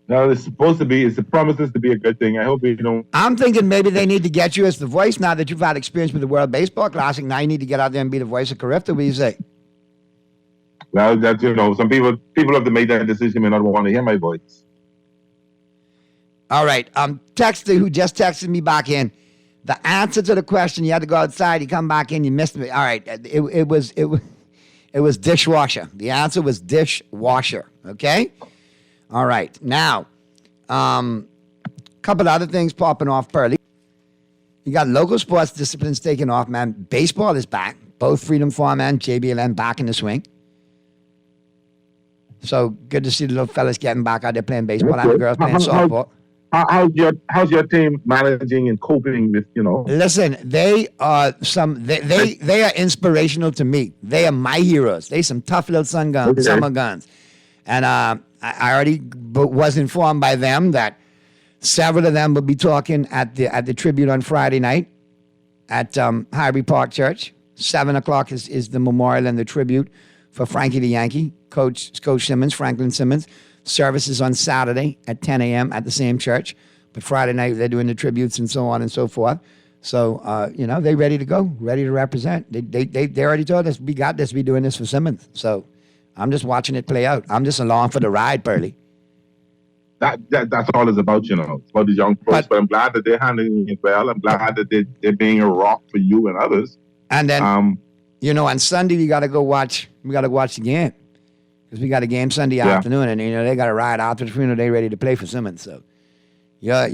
No, it's promises to be a good thing. I hope you don't. I'm thinking maybe they need to get you as the voice now that you've had experience with the World Baseball Classic. Now you need to get out there and be the voice of Carifta. What do you say? Well, that's, some people have to make that decision may not want to hear my voice. All right. Texter who just texted me back in. The answer to the question, you had to go outside, you come back in, you missed me. All right. It was dishwasher. The answer was dishwasher. Okay? All right. Now, couple other things popping off, Pearly. You got local sports disciplines taking off, man. Baseball is back. Both Freedom Farm and JBLN back in the swing. So good to see the little fellas getting back out there playing baseball and the girls playing softball. How's your team managing and coping with, Listen, they are they are inspirational to me. They are my heroes. They some tough little summer guns. And I already was informed by them that several of them will be talking at the tribute on Friday night at Highbury Park Church. 7:00 is the memorial and the tribute for Frankie the Yankee, Coach Simmons, Franklin Simmons. Services on Saturday at 10 a.m. at the same church. But Friday night, they're doing the tributes and so on and so forth. So, they're ready to go, ready to represent. They already told us, we got this, we doing this for Simmons. So I'm just watching it play out. I'm just along for the ride, Pearly. That's all it's about, It's about the young folks. But I'm glad that they're handling it well. I'm glad that they're being a rock for you and others. And then, on Sunday, we got to watch the game. Because we got a game Sunday afternoon, and they got to ride out to the Freno. They ready to play for Simmons. So, your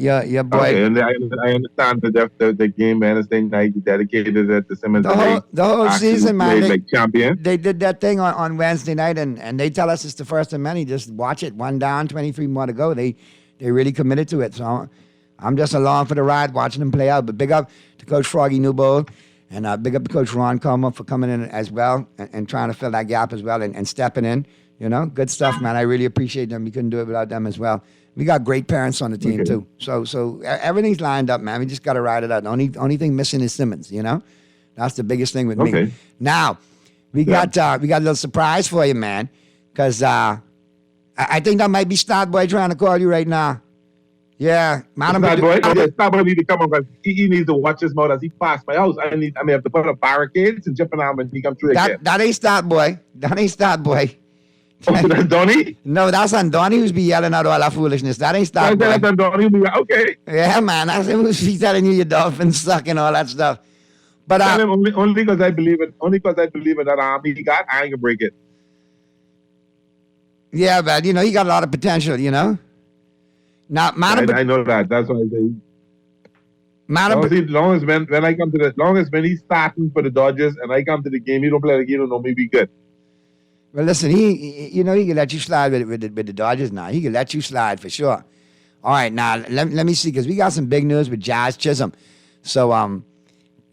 boy. Okay, and I understand that the game Wednesday night dedicated it to Simmons. The whole season, man. Like champion. They did that thing on Wednesday night, and they tell us it's the first of many. Just watch it. 1 down, 23 more to go. They really committed to it. So I'm just along for the ride, watching them play out. But big up to Coach Froggy Newbold. And big up to Coach Ron Comer for coming in as well and trying to fill that gap as well and stepping in. Good stuff, man. I really appreciate them. We couldn't do it without them as well. We got great parents on the team too. So everything's lined up, man. We just got to ride it out. The only thing missing is Simmons. That's the biggest thing with me. Now we got a little surprise for you, man, because I think that might be Starboy trying to call you right now. Yeah, Starboy need to come on. He needs to watch his mouth as he passed my house. I may have to put up barricades and jumping on when he comes through again. That ain't Starboy. That ain't Starboy. Oh, that's Donnie? No, that's on Donnie who's be yelling out all that foolishness. That ain't Starboy. That's on Donnie. Okay. Yeah, man. That's him who's telling you your dolphins suck and all that stuff. But only because I believe it. Only because I believe in that arm he got, I ain't gonna break it. Yeah, but he got a lot of potential. Now, I know that. That's what I say. Long as when he's starting for the Dodgers and I come to the game, he don't play the game, don't know me be good. Well, listen, he can let you slide with the Dodgers now. He can let you slide for sure. All right, now let me see, because we got some big news with Jazz Chisholm. So,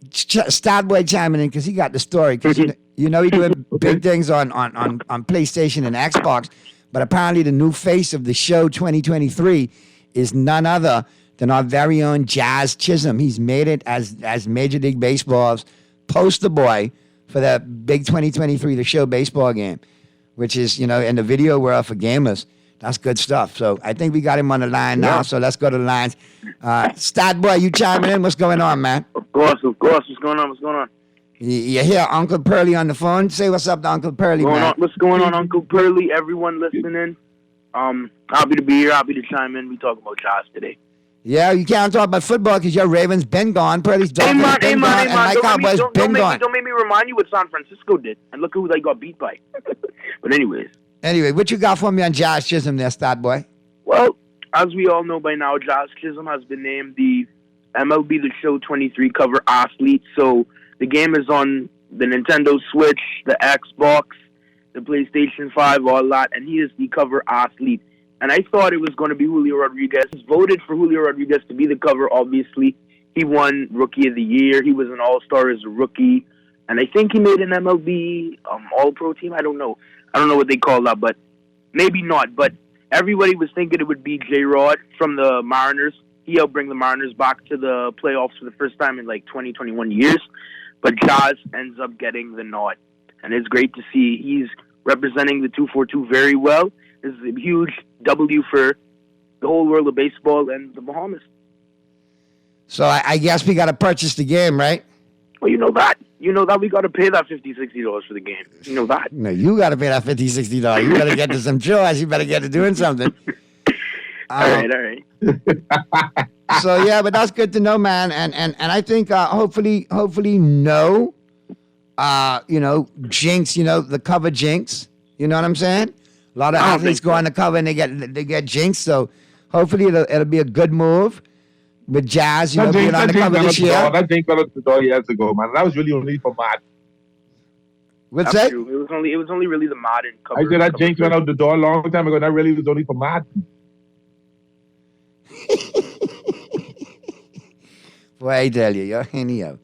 Starboy chiming in because he got the story. Because he doing big things on PlayStation and Xbox. But apparently the new face of the show 2023 is none other than our very own Jazz Chisholm. He's made it as Major League Baseball's poster boy for the big 2023 The Show baseball game, which is, in the video world for gamers. That's good stuff. So I think we got him on the line now. So let's go to the lines. Starboy, you chiming in? What's going on, man? Of course. What's going on? You hear Uncle Pearly on the phone? Say what's up to Uncle Pearly, man. What's going on, Uncle Pearly? Everyone listening. Happy to be here. Happy to chime in. We talk about Jazz today. Yeah, you can't talk about football because your Ravens been gone. Pearly's Dolphins been gone, and my Cowboys been gone. Don't make me remind you what San Francisco did, and look who they got beat by. But Anyway, what you got for me on Jazz Chisholm there, Starboy? Well, as we all know by now, Jazz Chisholm has been named the MLB The Show 23 cover athlete. So the game is on the Nintendo Switch, the Xbox, the PlayStation 5, all that, and he is the cover athlete. And I thought it was going to be Julio Rodriguez. Voted for Julio Rodriguez to be the cover, obviously. He won Rookie of the Year. He was an All-Star as a rookie. And I think he made an MLB All-Pro team. I don't know what they call that, but maybe not. But everybody was thinking it would be J-Rod from the Mariners. He helped bring the Mariners back to the playoffs for the first time in 20, 21 years. But Jazz ends up getting the nod. And it's great to see. He's representing the 242 very well. This is a huge W for the whole world of baseball and the Bahamas. So I guess we got to purchase the game, right? Well, you know that. You know that we got to pay that $50, $60 for the game. You know that. No, you got to pay that $50, $60. You better get to some chores. You better get to doing something. All right. So yeah, but that's good to know, man. And I think hopefully no, jinx. The cover jinx. You know what I'm saying? A lot of athletes go on the cover and they get jinxed. So hopefully it'll be a good move with Jazz. Being on the cover this year. That jinx went out the door years ago, man. That was really only for Madden. What's that? True. It was only really the Madden cover. I said that jinx went out the door a long time ago. That really was only for Madden. Boy, I tell you, you're anyhow.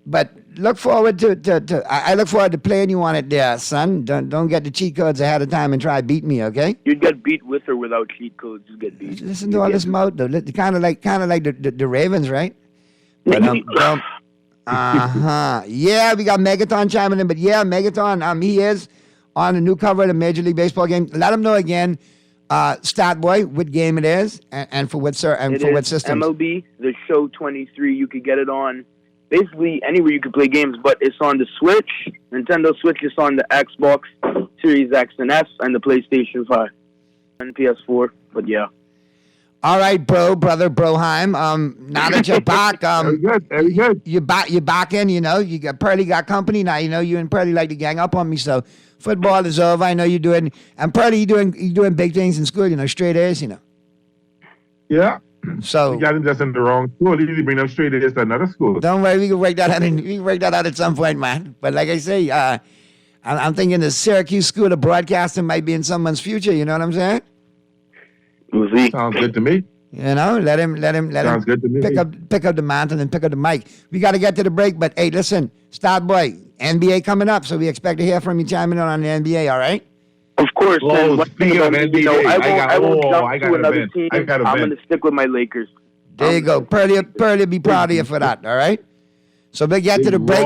But look forward to I look forward to playing you on it there, son. Don't get the cheat codes ahead of time and try to beat me, okay? You'd get beat with or without cheat codes. You get beat. Listen to all this mouth though. Kind of like the Ravens, right? But, yeah, we got Megaton chiming in, but yeah, Megaton, he is on the new cover of the Major League Baseball game. Let him know again, Stat Boy, what game it is and for what what system. MLB The Show 23. You could get it on basically anywhere you can play games, but it's on the Switch, Nintendo Switch. It's on the Xbox Series X and S and the PlayStation 5 and PS4. But yeah. All right, brother Broheim. Now that you're back, very good. You're back in. You got Pearly got company now. You and Pearly like to gang up on me. So football is over. I know you're doing, and Pearly, you doing big things in school. Straight A's. Yeah. So you got him just in the wrong school. You need to bring them straight A's to another school. Don't worry, we can work that out. We can work that out at some point, man. But like I say, I'm thinking the Syracuse School of Broadcasting might be in someone's future. You know what I'm saying? Sounds good to me. Let him Sounds good to me. pick up the mantle and pick up the mic. We got to get to the break, but hey, listen, Stat Boy, NBA coming up, so we expect to hear from you chiming in on the NBA. All right? Of course. Oh, speaking of NBA, I won't jump to another team. I'm going to stick with my Lakers. There you go. Pearly be proud of you for that. All right? So we'll get to the break.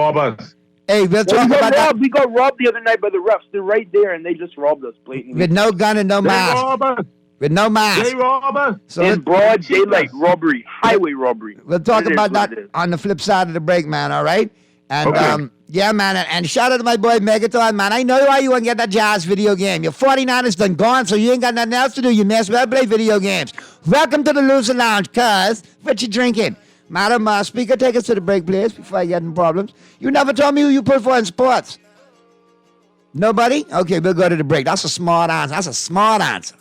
Hey, we'll talk about that. We got robbed the other night by the refs. They're right there, and they just robbed us blatantly. With no gun and no mask. With no mask. They rob us. So in broad daylight robbery, highway robbery. We'll talk about that on the flip side of the break, man, all right? And, okay. Yeah, man, and shout out to my boy Megaton, man. I know why you want to get that Jazz video game. Your 49ers done gone, so you ain't got nothing else to do. You may as well play video games. Welcome to the Loser Lounge, cuz. What you drinking? Madam Speaker, take us to the break, please, before I get in problems. You never told me who you put for in sports. Nobody? Okay, we'll go to the break. That's a smart answer.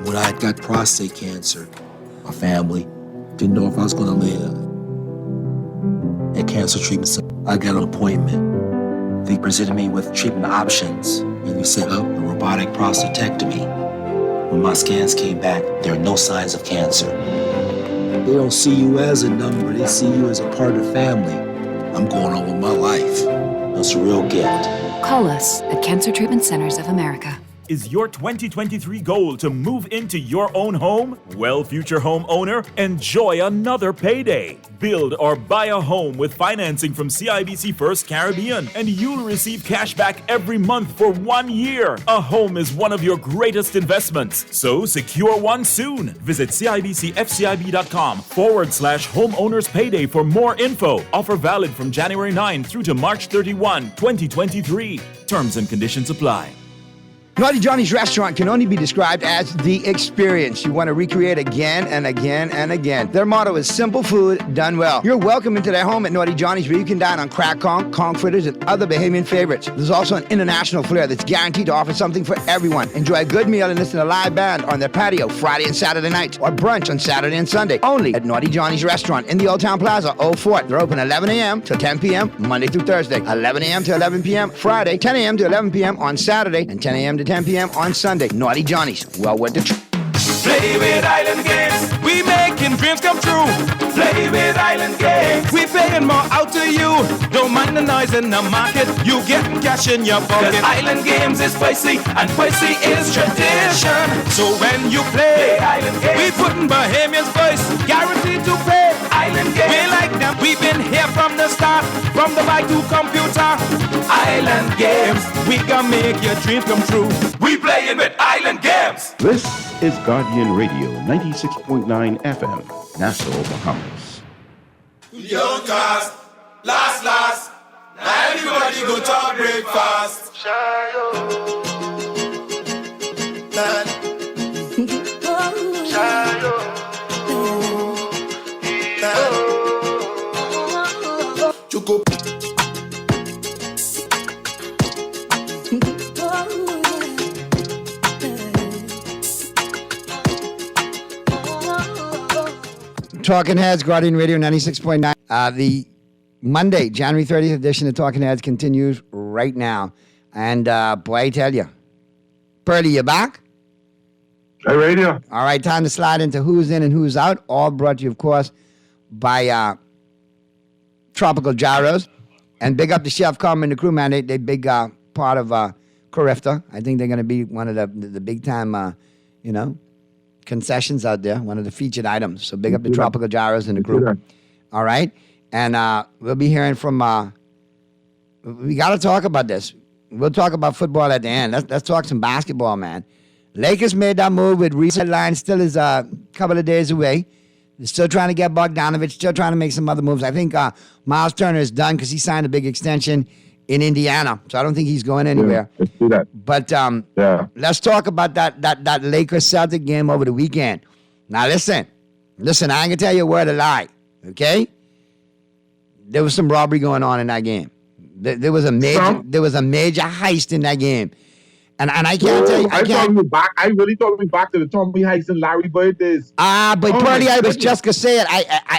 When I got prostate cancer, my family didn't know if I was going to live. At Cancer Treatment Center, I got an appointment. They presented me with treatment options, and we set up a robotic prostatectomy. When my scans came back, there are no signs of cancer. They don't see you as a number, they see you as a part of the family. I'm going on with my life. That's a real gift. Call us at Cancer Treatment Centers of America. Is your 2023 goal to move into your own home? Well, future homeowner, enjoy another payday. Build or buy a home with financing from CIBC First Caribbean, and you'll receive cash back every month for 1 year. A home is one of your greatest investments, so secure one soon. Visit CIBCFCIB.com/homeowners payday for more info. Offer valid from January 9 through to March 31, 2023. Terms and conditions apply. Naughty Johnny's restaurant can only be described as the experience you want to recreate again and again and again. Their motto is simple food done well. You're welcome into their home at Naughty Johnny's, where you can dine on crack conch fritters, and other Bahamian favorites. There's also an international flair that's guaranteed to offer something for everyone. Enjoy a good meal and listen to a live band on their patio Friday and Saturday nights, or brunch on Saturday and Sunday, only at Naughty Johnny's restaurant in the Old Town Plaza, Old Fort. They're open 11 a.m. to 10 p.m. Monday through Thursday, 11 a.m. to 11 p.m. Friday, 10 a.m. to 11 p.m. on Saturday, and 10 a.m. to 10 p.m. on Sunday. Naughty Johnny's, well worth the trip. Play with Island Games, we making dreams come true. Play with Island Games. We paying more out to you. Don't mind the noise in the market. You getting cash in your pocket. 'Cause Island Games is spicy and spicy is tradition. So when you play Island Games, we putting Bahamians first, guaranteed to pay. Island Games, we like them. We've been here from the start, from the bike to computer. Island Games, we gonna make your dreams come true. We playing with Island Games. This is Guardian Radio 96.9 FM, Nassau, Bahamas. Young cast, last. Now everybody go to breakfast. Choco. Talking Heads, Guardian Radio 96.9. The Monday, January 30th edition of Talking Heads continues right now. And boy, I tell you, Pearly, you back? Hey, radio. All right, time to slide into who's in and who's out. All brought to you, of course, by Tropical Gyros. And big up to Chef Carmen and the crew, man. They big part of Carifta. I think they're going to be one of the big time, concessions out there, one of the featured items. So big up to Tropical Gyros and the crew. All right? And we'll be hearing from, we got to talk about this. We'll talk about football at the end. Let's talk some basketball, man. Lakers made that move with reset line, still is a couple of days away. They're still trying to get Bogdanovich, still trying to make some other moves. I think Miles Turner is done because he signed a big extension in Indiana. So I don't think he's going anywhere. Yeah, let's do that. But let's talk about that Lakers-Celtic game over the weekend. Now listen, I ain't gonna tell you a word of lie, okay? There was some robbery going on in that game. There was a major heist in that game. And I can't tell you. I really thought we back to the Tommy Heights and Larry Bird days. But Purdy, I was just gonna say it.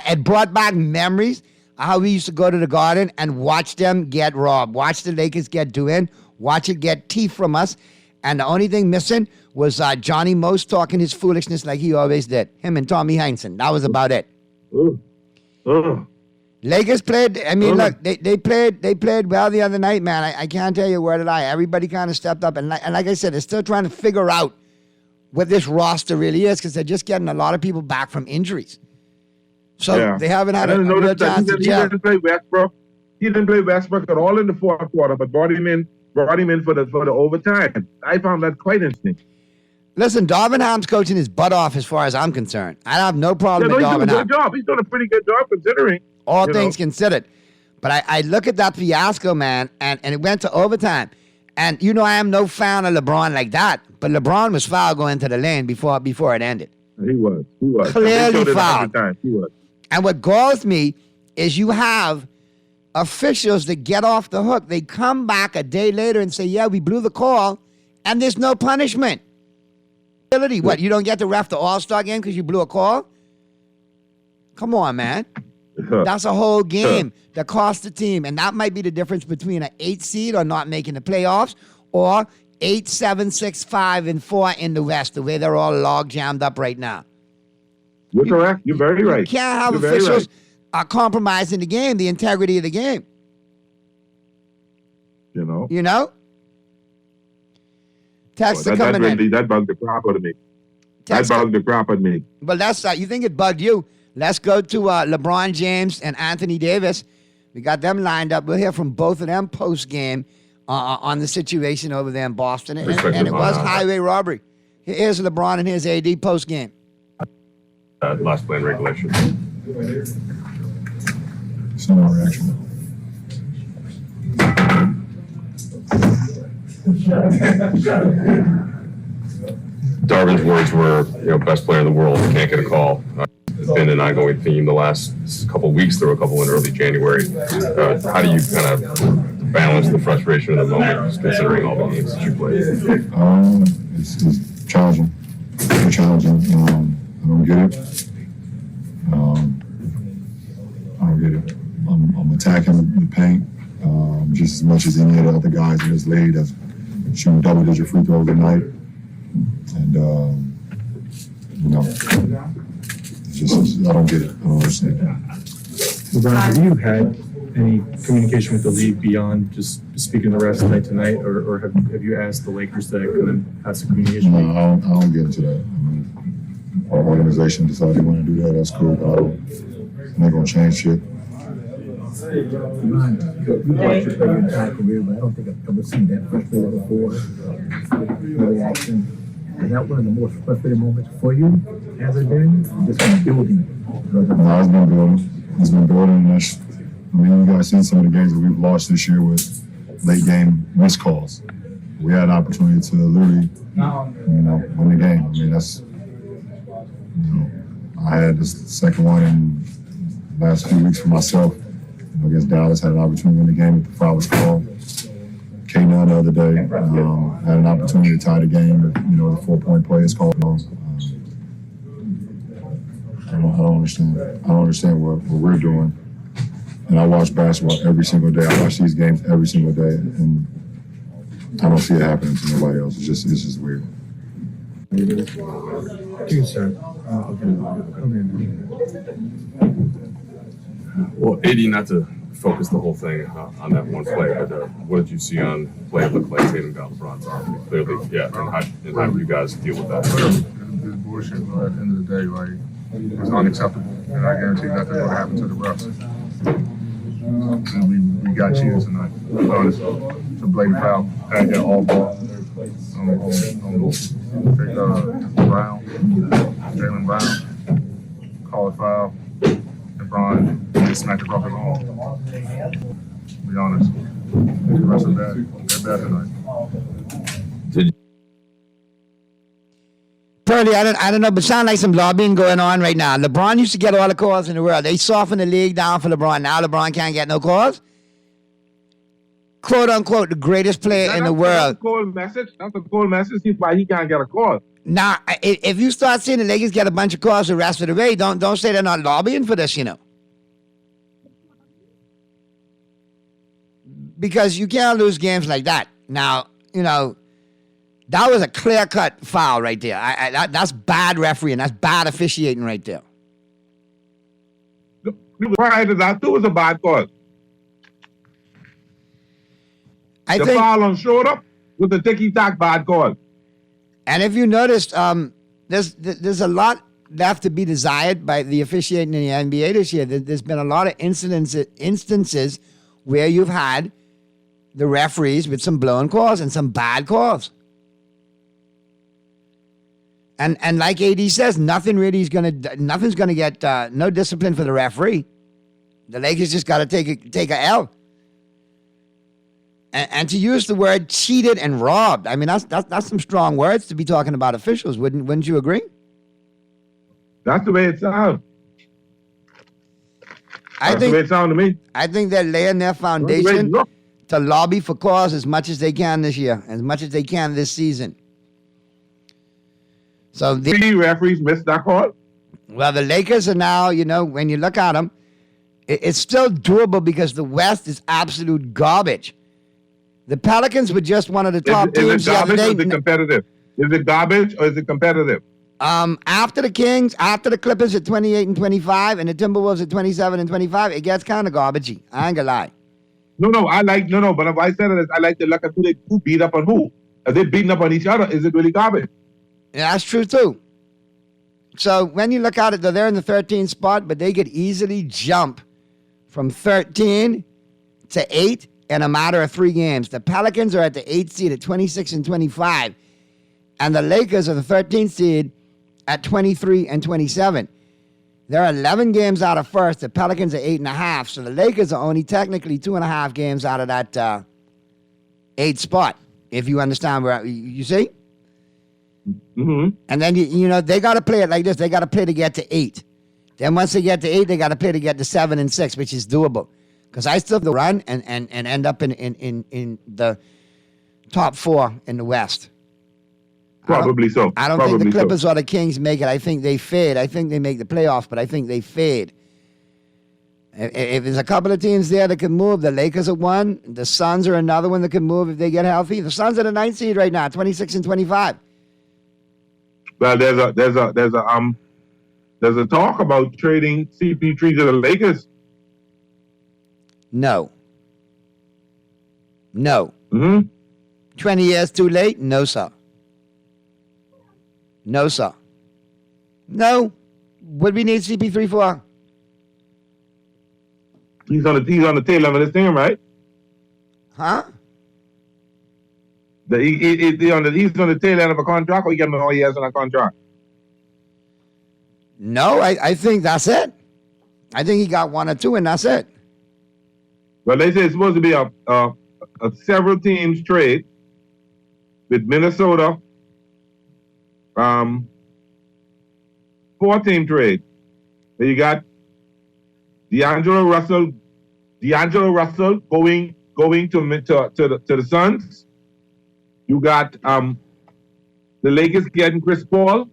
It brought back memories of how we used to go to the Garden and watch them get robbed, watch the Lakers get doing, watch it get teeth from us. And the only thing missing was Johnny Most talking his foolishness like he always did. Him and Tommy Heinsohn. That was about it. Lakers played. I mean, look, they played well the other night, man. I can't tell you a word of lie. Everybody kind of stepped up, and like I said, they're still trying to figure out what this roster really is because they're just getting a lot of people back from injuries. So they haven't had a real chance to gel. He didn't play Westbrook. He didn't play Westbrook at all in the fourth quarter, but brought him in for the overtime. I found that quite interesting. Listen, Darvin Ham's coaching his butt off as far as I'm concerned. I have no problem with Darvin Ham. He's doing a pretty good job considering. All things considered. But I look at that fiasco, man, and it went to overtime. And, I am no fan of LeBron like that. But LeBron was fouled going to the lane before it ended. He was. Clearly fouled. He was. And what galls me is you have officials that get off the hook. They come back a day later and say, yeah, we blew the call, and there's no punishment. What, you don't get to ref the All-Star game because you blew a call? Come on, man. That's a whole game that cost the team. And that might be the difference between an 8 seed or not making the playoffs or 8, 7, 6, 5, and 4 in the West, the way they're all log jammed up right now. You're correct. You're very right. You can't have officials compromising the game, the integrity of the game. You know? Text coming in. That bugged the crap out of me. That bugged the crap out of me. But that's you think it bugged you. Let's go to LeBron James and Anthony Davis. We got them lined up. We'll hear from both of them post-game on the situation over there in Boston. And it was highway robbery. Here's LeBron and here's AD post-game. Last play in regulation. No reaction. Darvin's words were, best player in the world, can't get a call. It's been an ongoing theme the last couple of weeks. There were a couple in early January. How do you kind of balance the frustration of the moment, considering all the games that you played? It's challenging. Very challenging. I don't get it. I'm attacking the paint just as much as any of the other guys in this league that's shooting double-digit free throws tonight. And, it's just, I don't get it. I don't understand. LeBron, have you had any communication with the league beyond just speaking to the refs tonight, or have you asked the Lakers to come and have some communication? No, I don't get into that. I mean, our organization decided they want to do that. That's cool. I'm not going to change shit. You watched your entire career, but I don't think I've ever seen that frustrated before. Your reaction. Is that one of the most frustrating moments for you? Has it been? Just been building? No, it's been building. It's been building. And that's, I mean, you guys seen some of the games that we've lost this year with late game missed calls. We had an opportunity to literally, win the game. I mean, that's, I had this second one in the last few weeks for myself. Against Dallas, had an opportunity to win the game with the foul was called. K-9 the other day, had an opportunity to tie the game. The 4-point play is called. I don't understand. I don't understand what we're doing. And I watch basketball every single day. I watch these games every single day, and I don't see it happening to nobody else. It's just weird. You, sir. Well, AD, not to focus the whole thing on that one play, but what did you see on play that looked like Tatum got LeBron's arm? Clearly, yeah. And how do you guys deal with that? It's bullshit, but at the end of the day, it's unacceptable, and I guarantee nothing's going to happen to the refs. And we got cheated tonight. It's a blatant foul. Had that all ball on Brown, Jaylen Brown, call it foul. LeBron just smacked across his arm. Be honest. The refs are bad. They're bad tonight. Purdy, I don't know, but sound like some lobbying going on right now. LeBron used to get all the calls in the world. They softened the league down for LeBron. Now LeBron can't get no calls. Quote unquote, the greatest player in the world. That's a cold message. That's a cold message. He's why he can't get a call. Now, if you start seeing the Lakers get a bunch of calls the rest of the way, don't say they're not lobbying for this, Because you can't lose games like that. Now, that was a clear-cut foul right there. That's bad refereeing. That's bad officiating right there. Prior to that, too, was a bad call. I the think foul on shoulder with the ticky-tack bad call. And if you noticed, there's a lot left to be desired by the officiating in the NBA this year. There's been a lot of instances where you've had the referees with some blown calls and some bad calls. And like AD says, nothing's gonna get no discipline for the referee. The Lakers just got to take a L. And to use the word cheated and robbed, I mean that's some strong words to be talking about officials. Wouldn't you agree? That's the way it sounds. That's the way it sounds to me. I think they're laying their foundation to lobby for calls as much as they can this year, as much as they can this season. So three referees missed that call. Well, the Lakers are now, when you look at them, it's still doable because the West is absolute garbage. The Pelicans were just one of the top teams the other day. Is it competitive? Is it garbage or is it competitive? After the Kings, after the Clippers at 28 and 25, and the Timberwolves at 27 and 25, it gets kind of garbagey. I ain't gonna lie. But if I said it, I like to look at who beat up on who. If they're beating up on each other, is it really garbage? Yeah, that's true too. So when you look at it, they're in the 13th spot, but they could easily jump from 13 to 8 in a matter of 3 games. The Pelicans are at the 8th seed at 26 and 25, and the Lakers are the 13th seed at 23 and 27. They're 11 games out of first. The Pelicans are 8.5, so the Lakers are only technically 2.5 games out of that 8th spot, if you understand where you see? Mm-hmm. And then, they got to play it like this. They got to play to get to 8. Then once they get to 8, they got to play to get to 7 and 6, which is doable. Because I still have to run and end up in the top 4 in the West. Probably so. I don't think the Clippers or the Kings make it. I think they fade. I think they make the playoffs, but I think they fade. If there's a couple of teams there that can move, the Lakers are one. The Suns are another one that can move if they get healthy. The Suns are the 9th seed right now, 26 and 25. Well, there's a talk about trading CP3 to the Lakers No. No. Mm-hmm. 20 years too late? No, sir. No, sir. No. What we need CP3 for? He's on the tail end of this thing, right? Huh? He's on the tail end of a contract, or he got all years on a contract? No, I think that's it. I think he got 1 or 2, and that's it. Well, they say it's supposed to be a several teams trade with Minnesota. 4-team trade. Then you got D'Angelo Russell going to the Suns. You got the Lakers getting Chris Paul.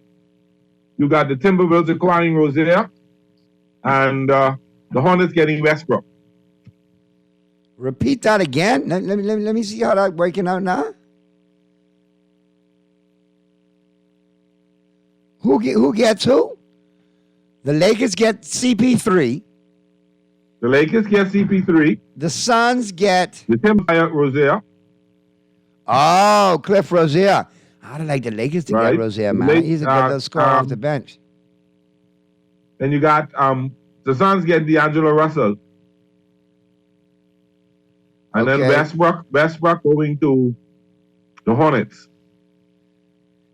You got the Timberwolves acquiring Rozier, and the Hornets getting Westbrook. Repeat that again. Let me see how that's working out now. Who gets who? The Lakers get CP3. The Lakers get CP3. The Suns get the Timberwolves Rozier. Oh, Cliff Rozier. I'd like the Lakers to get Rozier, man. He's a good little scorer off the bench. Then you got the Suns getting D'Angelo Russell. And then Westbrook going to the Hornets.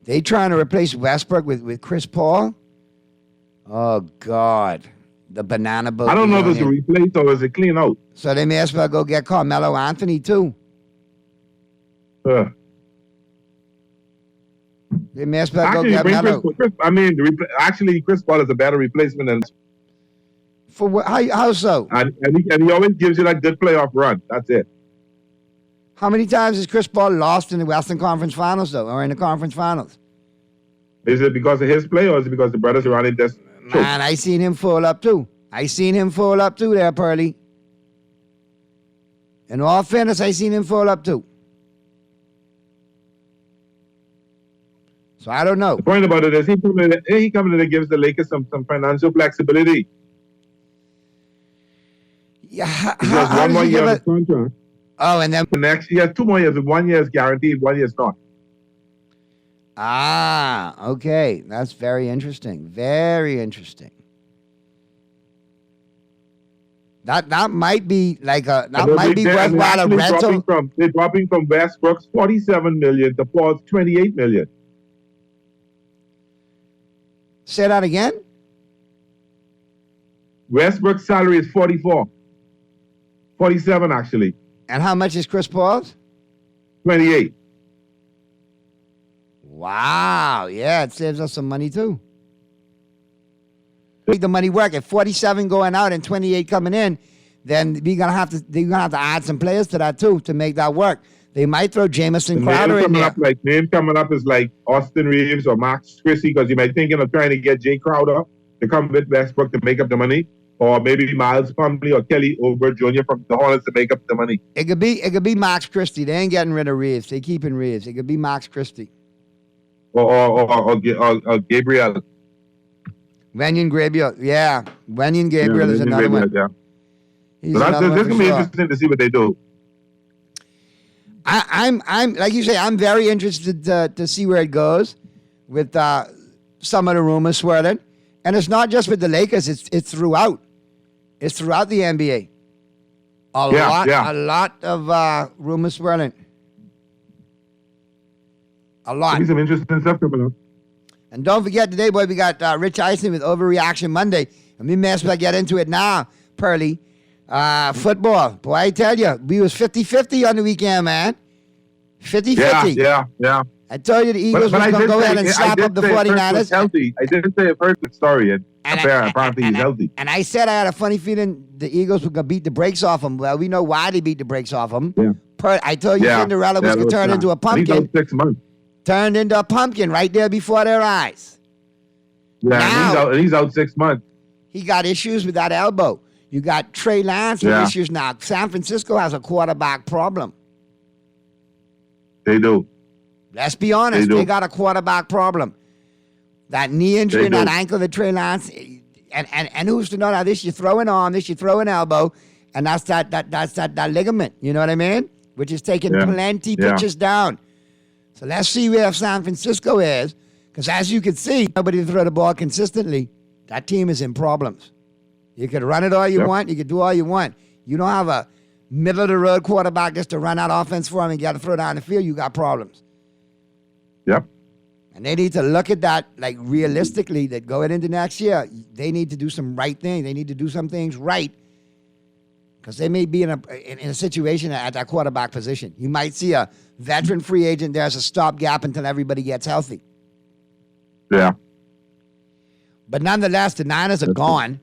They trying to replace Westbrook with Chris Paul? Oh, God. The banana boat. I don't know if it's a replace or is it clean out. So they may as well go get Carmelo Anthony, too. They may as well go get Melo. Chris Paul is a better replacement than. For what? How so? And he always gives you that good playoff run. That's it. How many times has Chris Paul lost in the Western Conference Finals, though, or in the Conference Finals? Is it because of his play, or is it because the brothers around him just? Man, I seen him fall up too. There, Pearly. In all fairness, I seen him fall up too. So I don't know. The point about it is he comes in and gives the Lakers some financial flexibility. Yeah, he has 1 more year of contract. Oh, and then the next he has 2 more years. 1 year is guaranteed, 1 year is not. Ah, okay. That's very interesting. Very interesting. That might be like worthwhile a rental. They're dropping from Westbrook's $47 million to Paul's $28 million. Say that again? Westbrook's salary is 47 actually. And how much is Chris Paul's? 28. Wow, yeah, it saves us some money too. Make the money work. At 47 going out and 28 coming in, then they're gonna have to add some players to that too to make that work. They might throw Jamison Crowder in there. Name coming up is like Austin Reeves or Max Christie, because you might thinking of trying to get Jay Crowder to come with Westbrook to make up the money, or maybe Miles Plumlee or Kelly Oubre Jr. from the Hornets to make up the money. It could be Max Christie. They ain't getting rid of Reeves. They keeping Reeves. It could be Max Christie. Or Gabriel. Wenyen Gabriel. Yeah. Wenyen Gabriel is another one. Yeah. So that's going to be interesting to see what they do. I'm like you say, I'm very interested to see where it goes with some of the rumors swirling. And it's not just with the Lakers, it's throughout. It's throughout the NBA. A lot of rumors swirling. A lot. There'll be some interesting stuff coming up. And don't forget today, boy, we got Rich Eisen with Overreaction Monday. And we may as well get into it now, Pearly. Football. Boy, I tell you, we was 50-50 on the weekend, man. 50-50. Yeah. I told you the Eagles was going to go ahead and slap up the 49ers. Healthy. I didn't say a perfect story. And apparently he's healthy. And I said I had a funny feeling the Eagles were going to beat the brakes off him. Well, we know why they beat the brakes off him. Yeah. I told you Cinderella was going to turn into a pumpkin. He's out 6 months. Turned into a pumpkin right there before their eyes. Yeah, now, he's out 6 months. He got issues with that elbow. You got Trey Lance with issues now. San Francisco has a quarterback problem. They do. Let's be honest. They got a quarterback problem. That knee injury and that ankle that Trey Lance, and who's to know now? This you throw an arm, this you throw an elbow, And that's that ligament, you know what I mean? Which is taking plenty pitches down. So let's see where San Francisco is. Because as you can see, nobody throw the ball consistently. That team is in problems. You could run it all you want. You could do all you want. You don't have a middle-of-the-road quarterback just to run out offense for him and you got to throw down the field. You got problems. Yep. And they need to look at that like realistically, that going into next year, they need to do some right things. They need to do some things right because they may be in a situation at that quarterback position. You might see a veteran free agent there as a stopgap until everybody gets healthy. Yeah. But nonetheless, the Niners are gone.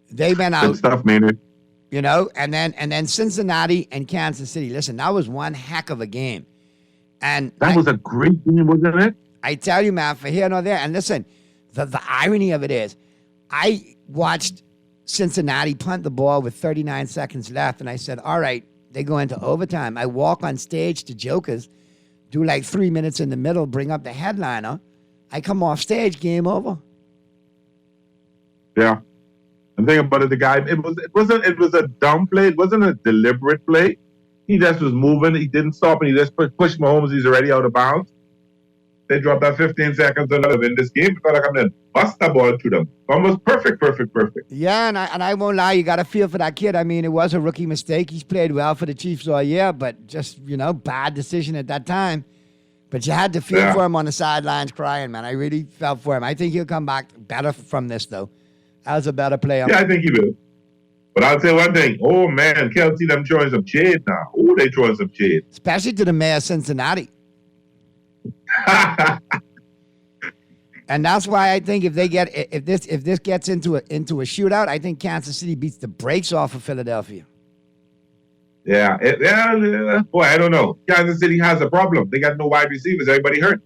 They've been out. Good stuff, Maynard. You know, and then Cincinnati and Kansas City. Listen, that was one heck of a game. And that was a great game, wasn't it? I tell you, man, for here nor there. And listen, the irony of it is, I watched Cincinnati punt the ball with 39 seconds left, and I said, all right, they go into overtime. I walk on stage to Jokers, do like 3 minutes in the middle, bring up the headliner. I come off stage, game over. Yeah. The thing about it, the guy, it was a dumb play. It wasn't a deliberate play. He just was moving. He didn't stop, and he just pushed Mahomes. He's already out of bounds. They dropped that 15 seconds to win this game. Because like I'm going to bust the ball to them. Almost perfect. Yeah, and I won't lie. You got to feel for that kid. I mean, it was a rookie mistake. He's played well for the Chiefs all year, but just, bad decision at that time. But you had to feel for him on the sidelines crying, man. I really felt for him. I think he'll come back better from this, though. As a better player. Yeah, I think he will. But I'll say one thing. Oh, man, Kelsey, them throwing some shade now. Oh, they throwing some shade. Especially to the mayor of Cincinnati. And that's why I think if this gets into a shootout, I think Kansas City beats the brakes off of Philadelphia. Yeah. Boy, I don't know. Kansas City has a problem. They got no wide receivers. Everybody hurt.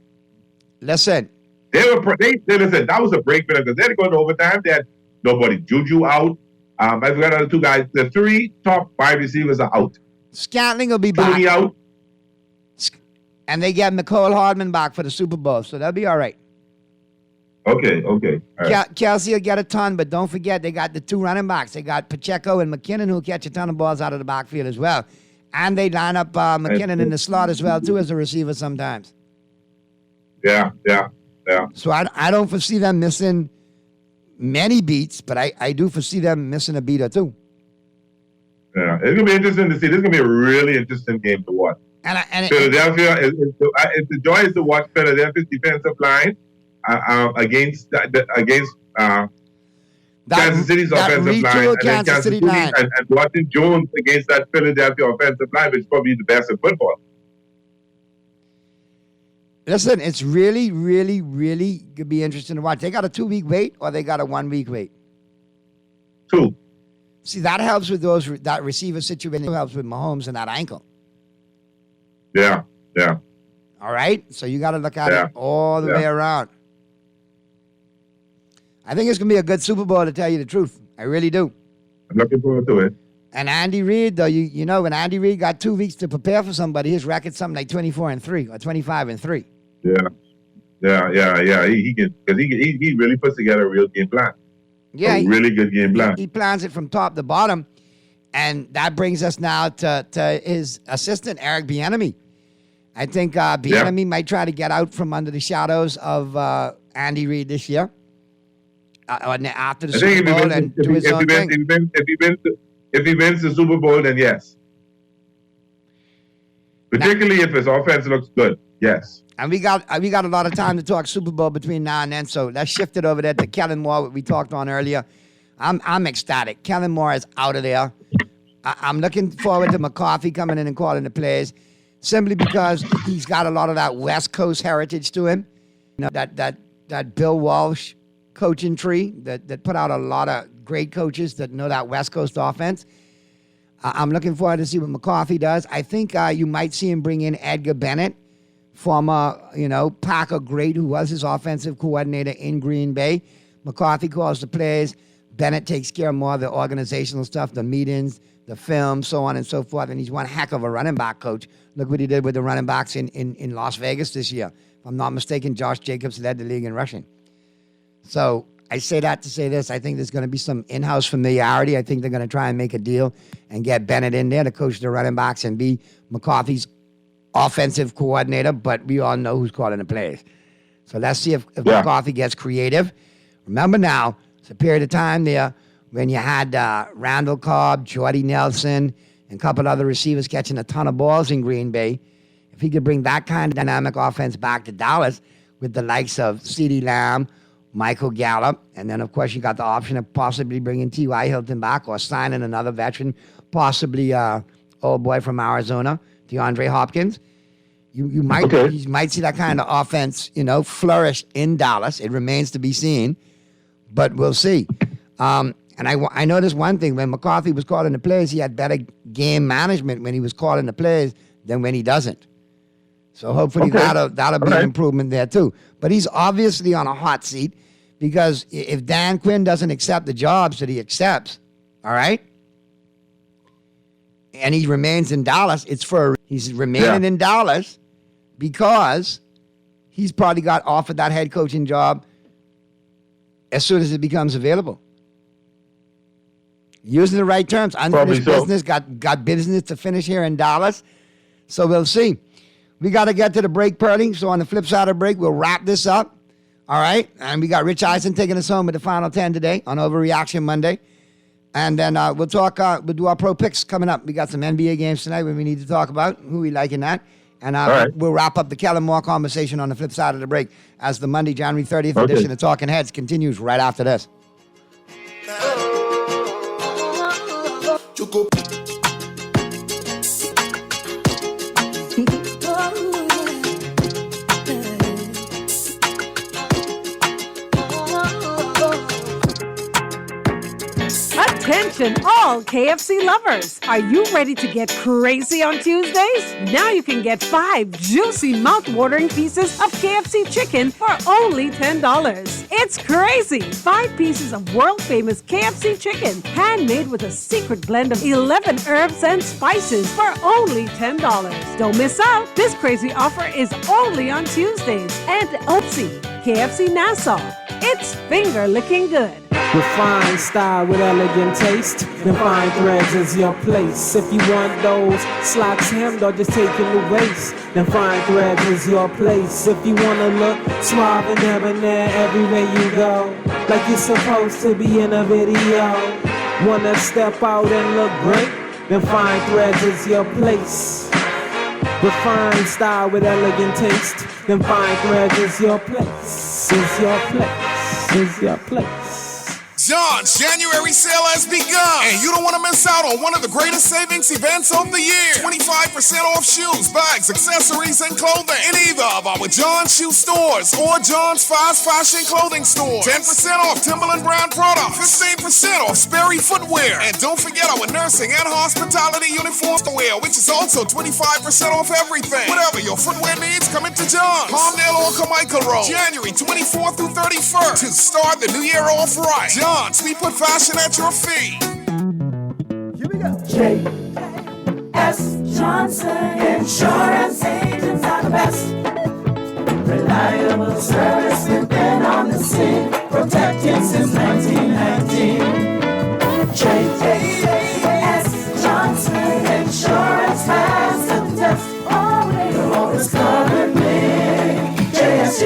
Listen. Listen, that was a break because they had to go into overtime. They had nobody. Juju out. I forgot the other two guys. The three top wide receivers are out. Scantling will be back. Tony out. And they get McCall Hardman back for the Super Bowl, so they'll be all right. Okay. All right. Kelsey will get a ton, but don't forget they got the two running backs. They got Pacheco and McKinnon who'll catch a ton of balls out of the backfield as well. And they line up McKinnon in the slot as well, too, as a receiver sometimes. Yeah. So I don't foresee them missing many beats, but I do foresee them missing a beat or two. Yeah, it's going to be interesting to see. This is going to be a really interesting game to watch. Philadelphia, the joy is to watch Philadelphia's defensive line against Kansas City's offensive line, and Kansas City line. And watching Jones against that Philadelphia offensive line, which is probably the best in football. Listen, it's really, really, really going to be interesting to watch. They got a 2-week wait or they got a 1-week wait? 2. See, that helps with that receiver situation. It helps with Mahomes and that ankle. Yeah. All right? So you got to look at it all the way around. I think it's going to be a good Super Bowl, to tell you the truth. I really do. I'm looking forward to it. And Andy Reid, though, you know, when Andy Reid got 2 weeks to prepare for somebody, his record's something like 24-3 or 25-3. Yeah. He really puts together a real game plan. Yeah, a really good game plan. He plans it from top to bottom, and that brings us now to his assistant Eric Bieniemy. I think Bieniemy might try to get out from under the shadows of Andy Reid this year after the Super Bowl and do his own thing. If he wins the Super Bowl, then yes. Particularly if his offense looks good, yes. And we got a lot of time to talk Super Bowl between now and then, so let's shift it over there to Kellen Moore, what we talked on earlier. I'm ecstatic. Kellen Moore is out of there. I'm looking forward to McCarthy coming in and calling the plays, simply because he's got a lot of that West Coast heritage to him. You know, that Bill Walsh coaching tree that put out a lot of great coaches that know that West Coast offense. I'm looking forward to see what McCarthy does. I think you might see him bring in Edgar Bennett, former, Packer great who was his offensive coordinator in Green Bay. McCarthy calls the plays. Bennett takes care of more of the organizational stuff, the meetings, the film, so on and so forth. And he's one heck of a running back coach. Look what he did with the running backs in Las Vegas this year. If I'm not mistaken, Josh Jacobs led the league in rushing. So I say that to say this. I think there's going to be some in-house familiarity. I think they're going to try and make a deal and get Bennett in there to coach the running backs and be McCarthy's offensive coordinator, but we all know who's calling the plays. So let's see if McCarthy gets creative. Remember now, it's a period of time there when you had Randall Cobb, Jordy Nelson, and a couple other receivers catching a ton of balls in Green Bay. If he could bring that kind of dynamic offense back to Dallas with the likes of CeeDee Lamb, Michael Gallup, and then, of course, you got the option of possibly bringing T.Y. Hilton back or signing another veteran, possibly old boy from Arizona, DeAndre Hopkins. You might see that kind of offense, flourish in Dallas. It remains to be seen, but we'll see. And I noticed one thing. When McCarthy was calling the plays, he had better game management when he was calling the plays than when he doesn't. So hopefully that'll be an improvement there too. But he's obviously on a hot seat because if Dan Quinn doesn't accept the jobs that he accepts, all right, and he remains in Dallas, he's remaining in Dallas because he's probably got offered that head coaching job as soon as it becomes available. Using the right terms, unfinished business, got business to finish here in Dallas. So we'll see. We got to get to the break, Purdy. So on the flip side of the break, we'll wrap this up. All right? And we got Rich Eisen taking us home with the Final 10 today on Overreaction Monday. And then we'll do our pro picks coming up. We got some NBA games tonight we need to talk about, who we like in that. And we'll wrap up the Kellen Moore conversation on the flip side of the break as the Monday, January 30th edition of Talking Heads continues right after this. Attention all KFC lovers. Are you ready to get crazy on Tuesdays? Now you can get 5 juicy mouth-watering pieces of KFC chicken for only $10. It's crazy. 5 pieces of world-famous KFC chicken, handmade with a secret blend of 11 herbs and spices for only $10. Don't miss out. This crazy offer is only on Tuesdays. And Oopsie, KFC Nassau. It's finger-licking good. Refined style with elegant taste. Then fine threads is your place. If you want those slacks hemmed or just taking the waist, then fine threads is your place. If you wanna look suave and debonair everywhere you go, like you're supposed to be in a video, wanna step out and look great, then fine threads is your place. Refined style with elegant taste. Then fine threads is your place. Is your place. Is your place. John's January sale has begun, and you don't want to miss out on one of the greatest savings events of the year. 25% off shoes, bags, accessories, and clothing in either of our John's shoe stores or John's fast fashion clothing store. 10% off Timberland brand products, 15% off Sperry footwear, and don't forget our nursing and hospitality uniform wear, which is also 25% off everything. Whatever your footwear needs, come into John's, Palmdale or Carmichael Road, January 24th through 31st to start the new year off right. John's, we put fashion at your feet. Here we go. J.S. Johnson Insurance agents are the best. Reliable service, we've been on the scene, protecting since 1919. J.S. Johnson Insurance has the test. You'll always cover me. J.S.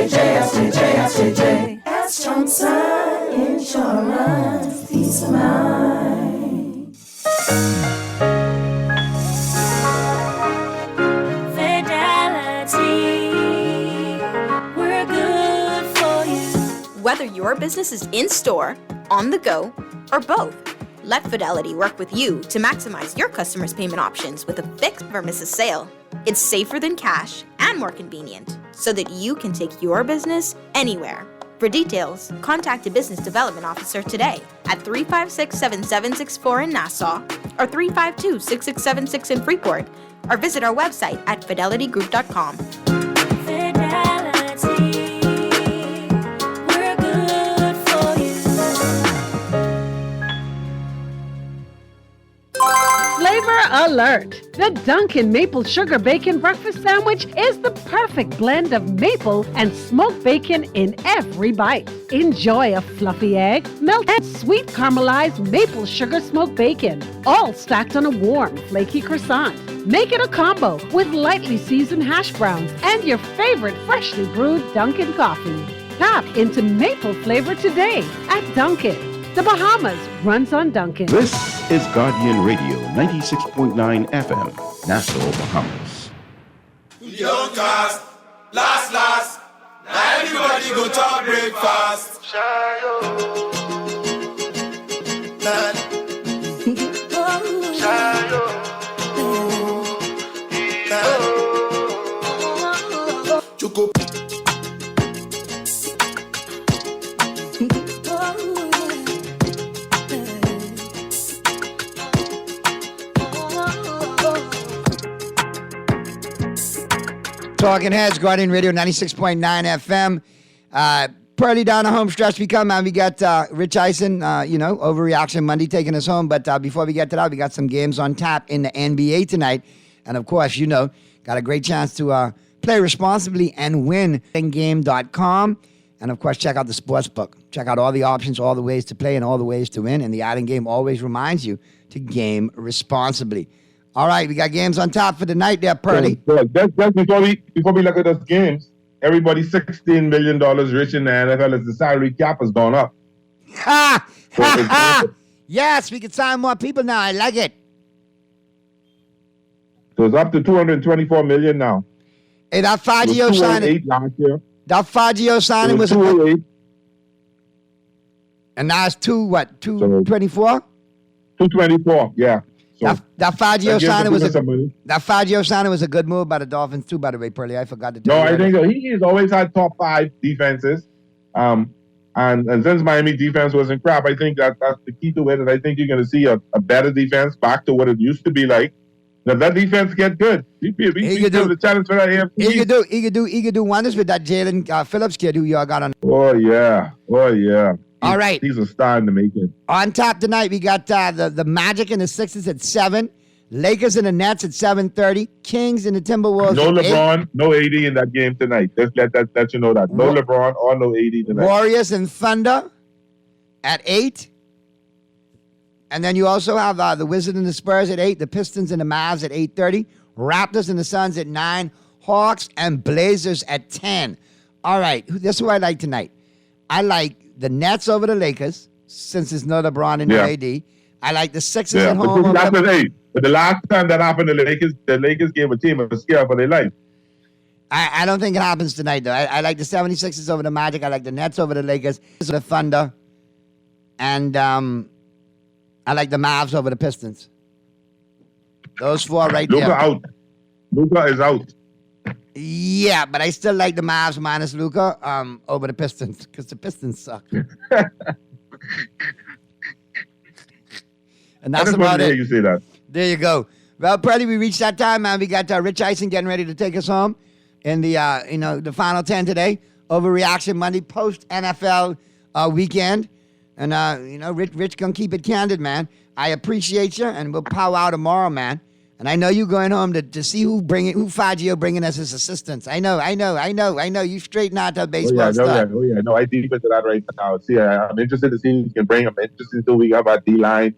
Johnson Insurance, peace of mind. Fidelity, we're good for you. Whether your business is in-store, on the go, or both, let Fidelity work with you to maximize your customers' payment options with a fixed never misses sale. It's safer than cash and more convenient, so that you can take your business anywhere. For details, contact a business development officer today at 356-7764 in Nassau or 352-6676 in Freeport, or visit our website at fidelitygroup.com. We're good for you. Flavor Alert! The Dunkin' Maple Sugar Bacon Breakfast Sandwich is the perfect blend of maple and smoked bacon in every bite. Enjoy a fluffy egg, melted sweet caramelized maple sugar smoked bacon, all stacked on a warm, flaky croissant. Make it a combo with lightly seasoned hash browns and your favorite freshly brewed Dunkin' coffee. Tap into maple flavor today at Dunkin'. The Bahamas runs on Dunkin'. This is Guardian Radio 96.9 FM, Nassau, Bahamas. Young cast, last. Now everybody go to breakfast. Choco. Talking Heads, Guardian Radio 96.9 FM. Pearly down the home stretch we come, man. We got Rich Eisen, Overreaction Monday taking us home. But before we get to that, we got some games on tap in the NBA tonight. And of course, got a great chance to play responsibly and win. Game.com. And of course, check out the sportsbook. Check out all the options, all the ways to play, and all the ways to win. And the Island Game always reminds you to game responsibly. All right, we got games on top for the night there, Pearly. Just before we look at those games, everybody's $16 million rich in the NFL as the salary cap has gone up. Yes, we can sign more people now. I like it. So it's up to $224 million now. Hey, that Fagio signing. Last year. That Fagio signing was 208. And now it's 224? 224, yeah. So that Fagio signing was a good move by the Dolphins too, by the way, Pearly. I forgot to tell you. No, I think so. He's always had top 5 defenses. And since Miami defense wasn't crap, I think that's the key to it. And I think you're going to see a better defense back to what it used to be like. Now that defense get good. He could do the challenge for that AFC. He could do wonders with that Jalen Phillips kid who y'all got on. Oh yeah. All right. He's a star in the making. On top tonight, we got the Magic and the Sixers at 7. Lakers and the Nets at 7:30. Kings and the Timberwolves. No at LeBron, 8. No AD in that game tonight. Just let you know that. No LeBron or no AD tonight. Warriors and Thunder at 8. And then you also have the Wizards and the Spurs at 8. The Pistons and the Mavs at 8:30. Raptors and the Suns at 9. Hawks and Blazers at 10. All right. This is who I like tonight. I like the Nets over the Lakers, since there's no LeBron and no AD. I like the Sixers at home. But the last time that happened, the Lakers gave a team a scare for their life. I don't think it happens tonight, though. I like the 76ers over the Magic. I like the Nets over the Lakers, the Thunder. And I like the Mavs over the Pistons. Those 4 right there. Luka is out. Yeah, but I still like the Mavs minus Luka over the Pistons because the Pistons suck. And that's about it. You say that. There you go. Well, Pearly, we reached that time, man. We got Rich Eisen getting ready to take us home in the the final 10 today. Overreaction Monday, post NFL weekend, and Rich gonna keep it candid, man. I appreciate you, and we'll power out tomorrow, man. And I know you going home to see who Fagio bringing us as assistants. I know. You straighten out that baseball stuff. No, I deep into that right now. See, I'm interested to see who can bring. I'm interested to we have our D-line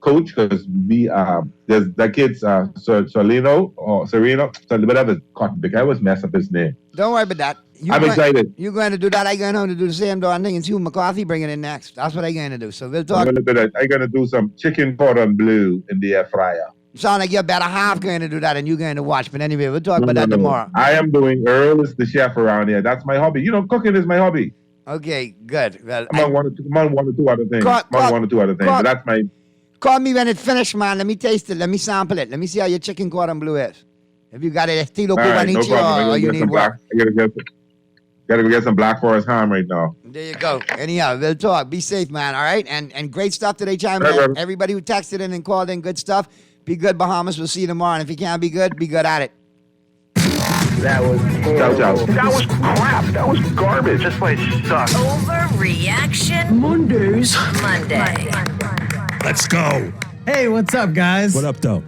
coach, because there's that kid, Sereno, whatever. I always mess up his name. Don't worry about that. I'm excited. You're going to do that. I'm going home to do the same darn thing and see who McCarthy bringing in next. That's what I'm going to do. So we'll talk. I'm going to do some chicken cordon bleu in the air fryer. Sound like you're about a half going to do that and you're going to watch. But anyway, we'll talk about that tomorrow. I am doing Earl is the chef around here. That's my hobby. Cooking is my hobby. Okay, good. Well, I'm on one or two other things. But that's my... Call me when it's finished, man. Let me taste it. Let me sample it. Let me see how your chicken cordon bleu is. If you got it estilo cubanichi or you need work. I gotta go get some Black Forest ham right now. There you go. Anyhow, we'll talk. Be safe, man. All right? And great stuff today, Chime. Everybody who texted in and called in, good stuff. Be good, Bahamas. We'll see you tomorrow. And if you can't be good at it. That was ciao. That was crap. That was garbage. This place sucks. Overreaction Monday. Monday. Let's go. Hey, what's up, guys? What up, though?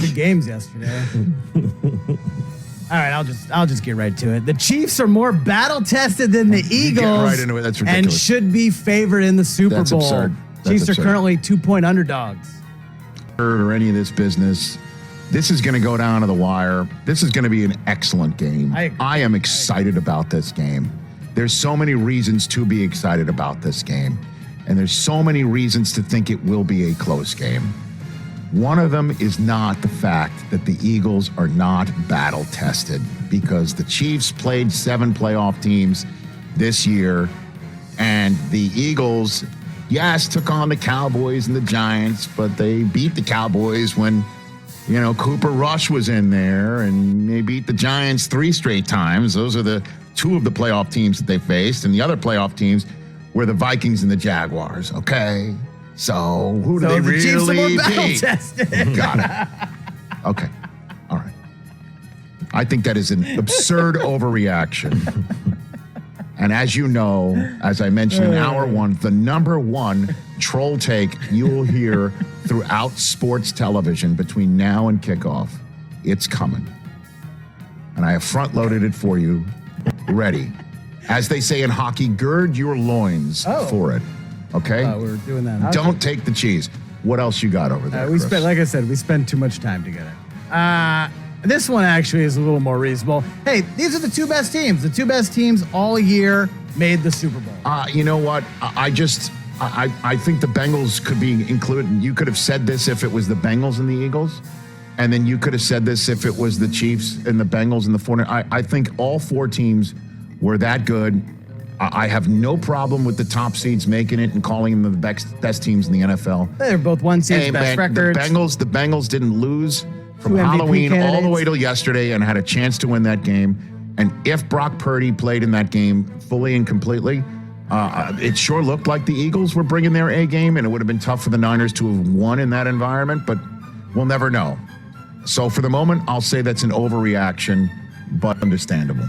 Good games yesterday. All right, I'll just get right to it. The Chiefs are more battle tested than the Eagles. Get right into it. That's ridiculous. And should be favored in the Super That's Bowl. absurd. That's Chiefs absurd. are currently 2-point underdogs. Or any of this business. This is going to go down to the wire. This is going to be an excellent game. I am excited about this game. There's so many reasons to be excited about this game. And there's so many reasons to think it will be a close game. One of them is not the fact that the Eagles are not battle tested, because the Chiefs played 7 playoff teams this year, and the Eagles, yes, took on the Cowboys and the Giants, but they beat the Cowboys when, Cooper Rush was in there, and they beat the Giants 3 straight times. Those are the 2 of the playoff teams that they faced, and the other playoff teams were the Vikings and the Jaguars, okay? So who do they the Chiefs are really more battle beat? tested. Got it. Okay. All right. I think that is an absurd overreaction. And as you know, as I mentioned in hour 1, the number 1 troll take you will hear throughout sports television between now and kickoff, it's coming. And I have front-loaded it for you, ready. As they say in hockey, gird your loins for it. Okay? We were doing that. Don't take the cheese. What else you got over there? We Chris? like I said, we spend too much time together. This one actually is a little more reasonable. Hey, these are the 2 best teams. The 2 best teams all year made the Super Bowl. You know what? I think the Bengals could be included. You could have said this if it was the Bengals and the Eagles. And then you could have said this if it was the Chiefs and the Bengals and the 49ers. I think all 4 teams were that good. I have no problem with the top seeds making it and calling them the best teams in the NFL. They're both 1 seeds, Hey, best man, records. the Bengals didn't lose from 2 MVP Halloween all the candidates. way till yesterday and had a chance to win that game. And if Brock Purdy played in that game fully and completely, it sure looked like the Eagles were bringing their A game, and it would have been tough for the Niners to have won in that environment, but we'll never know. So for the moment, I'll say that's an overreaction, but understandable.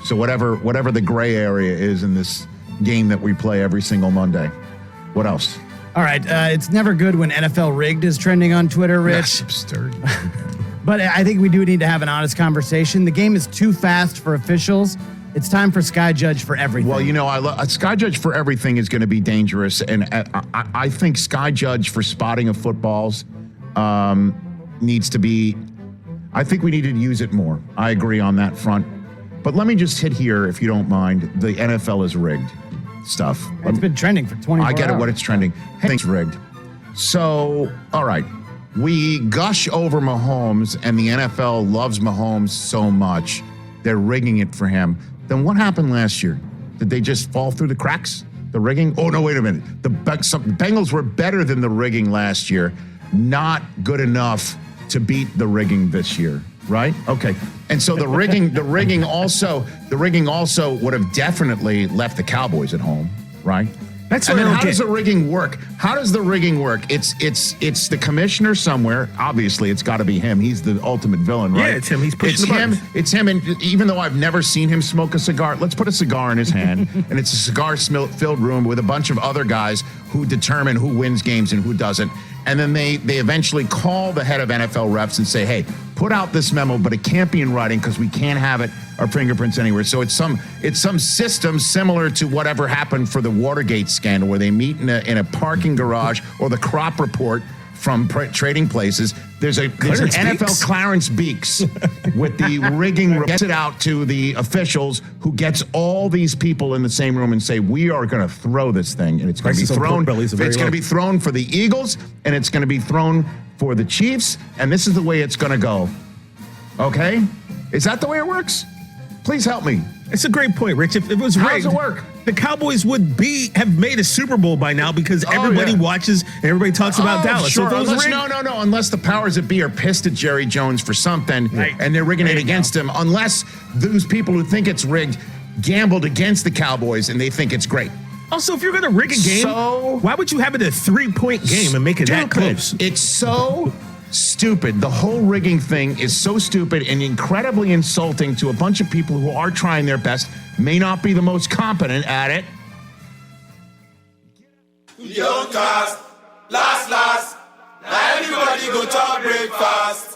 So whatever the gray area is in this game that we play every single Monday. What else? All right, it's never good when NFL rigged is trending on Twitter, Rich. That's absurd. But I think we do need to have an honest conversation. The game is too fast for officials. It's time for Sky Judge for everything. Well, Sky Judge for everything is going to be dangerous, and I think Sky Judge for spotting of footballs needs to be. I think we need to use it more. I agree on that front. But let me just hit here, if you don't mind, the NFL is rigged stuff. It's been trending for 24 I get it, hours. what it's trending. Things rigged. So, all right. We gush over Mahomes, and the NFL loves Mahomes so much, they're rigging it for him. Then what happened last year? Did they just fall through the cracks? The rigging? Oh, no, wait a minute. The Bengals were better than the rigging last year. Not good enough to beat the rigging this year. Right? Okay. And so the rigging also would have definitely left the Cowboys at home, right? That's and what then I don't how does get. the rigging work? How does the rigging work? It's the commissioner somewhere. Obviously, it's got to be him. He's the ultimate villain, right? Yeah, it's him. He's pushing the buttons. It's him. And even though I've never seen him smoke a cigar, let's put a cigar in his hand, and it's a cigar-filled room with a bunch of other guys who determine who wins games and who doesn't. And then they eventually call the head of NFL refs and say, hey, put out this memo, but it can't be in writing because we can't have it, our fingerprints anywhere. So it's some system similar to whatever happened for the Watergate scandal, where they meet in a parking garage, or the crop report from trading places. There's an NFL Clarence Beeks with the rigging, gets it out to the officials, who gets all these people in the same room and say, we are going to throw this thing, and it's going to be thrown. It's going to be thrown for the Eagles, and it's going to be thrown for the Chiefs, and this is the way it's going to go. Okay? Is that the way it works? Please help me. It's a great point, Rich. If it was rigged, how does it work? The Cowboys would have made a Super Bowl by now, because everybody watches and everybody talks about Dallas. Sure. So if it was rigged, Unless the powers that be are pissed at Jerry Jones for something, and they're rigging it against him. Unless those people who think it's rigged gambled against the Cowboys and they think it's great. Also, if you're going to rig a game, why would you have it a 3-point game and make it that close? It's so stupid. The whole rigging thing is so stupid and incredibly insulting to a bunch of people who are trying their best, may not be the most competent at it. Young cast, last. Now everybody go to breakfast.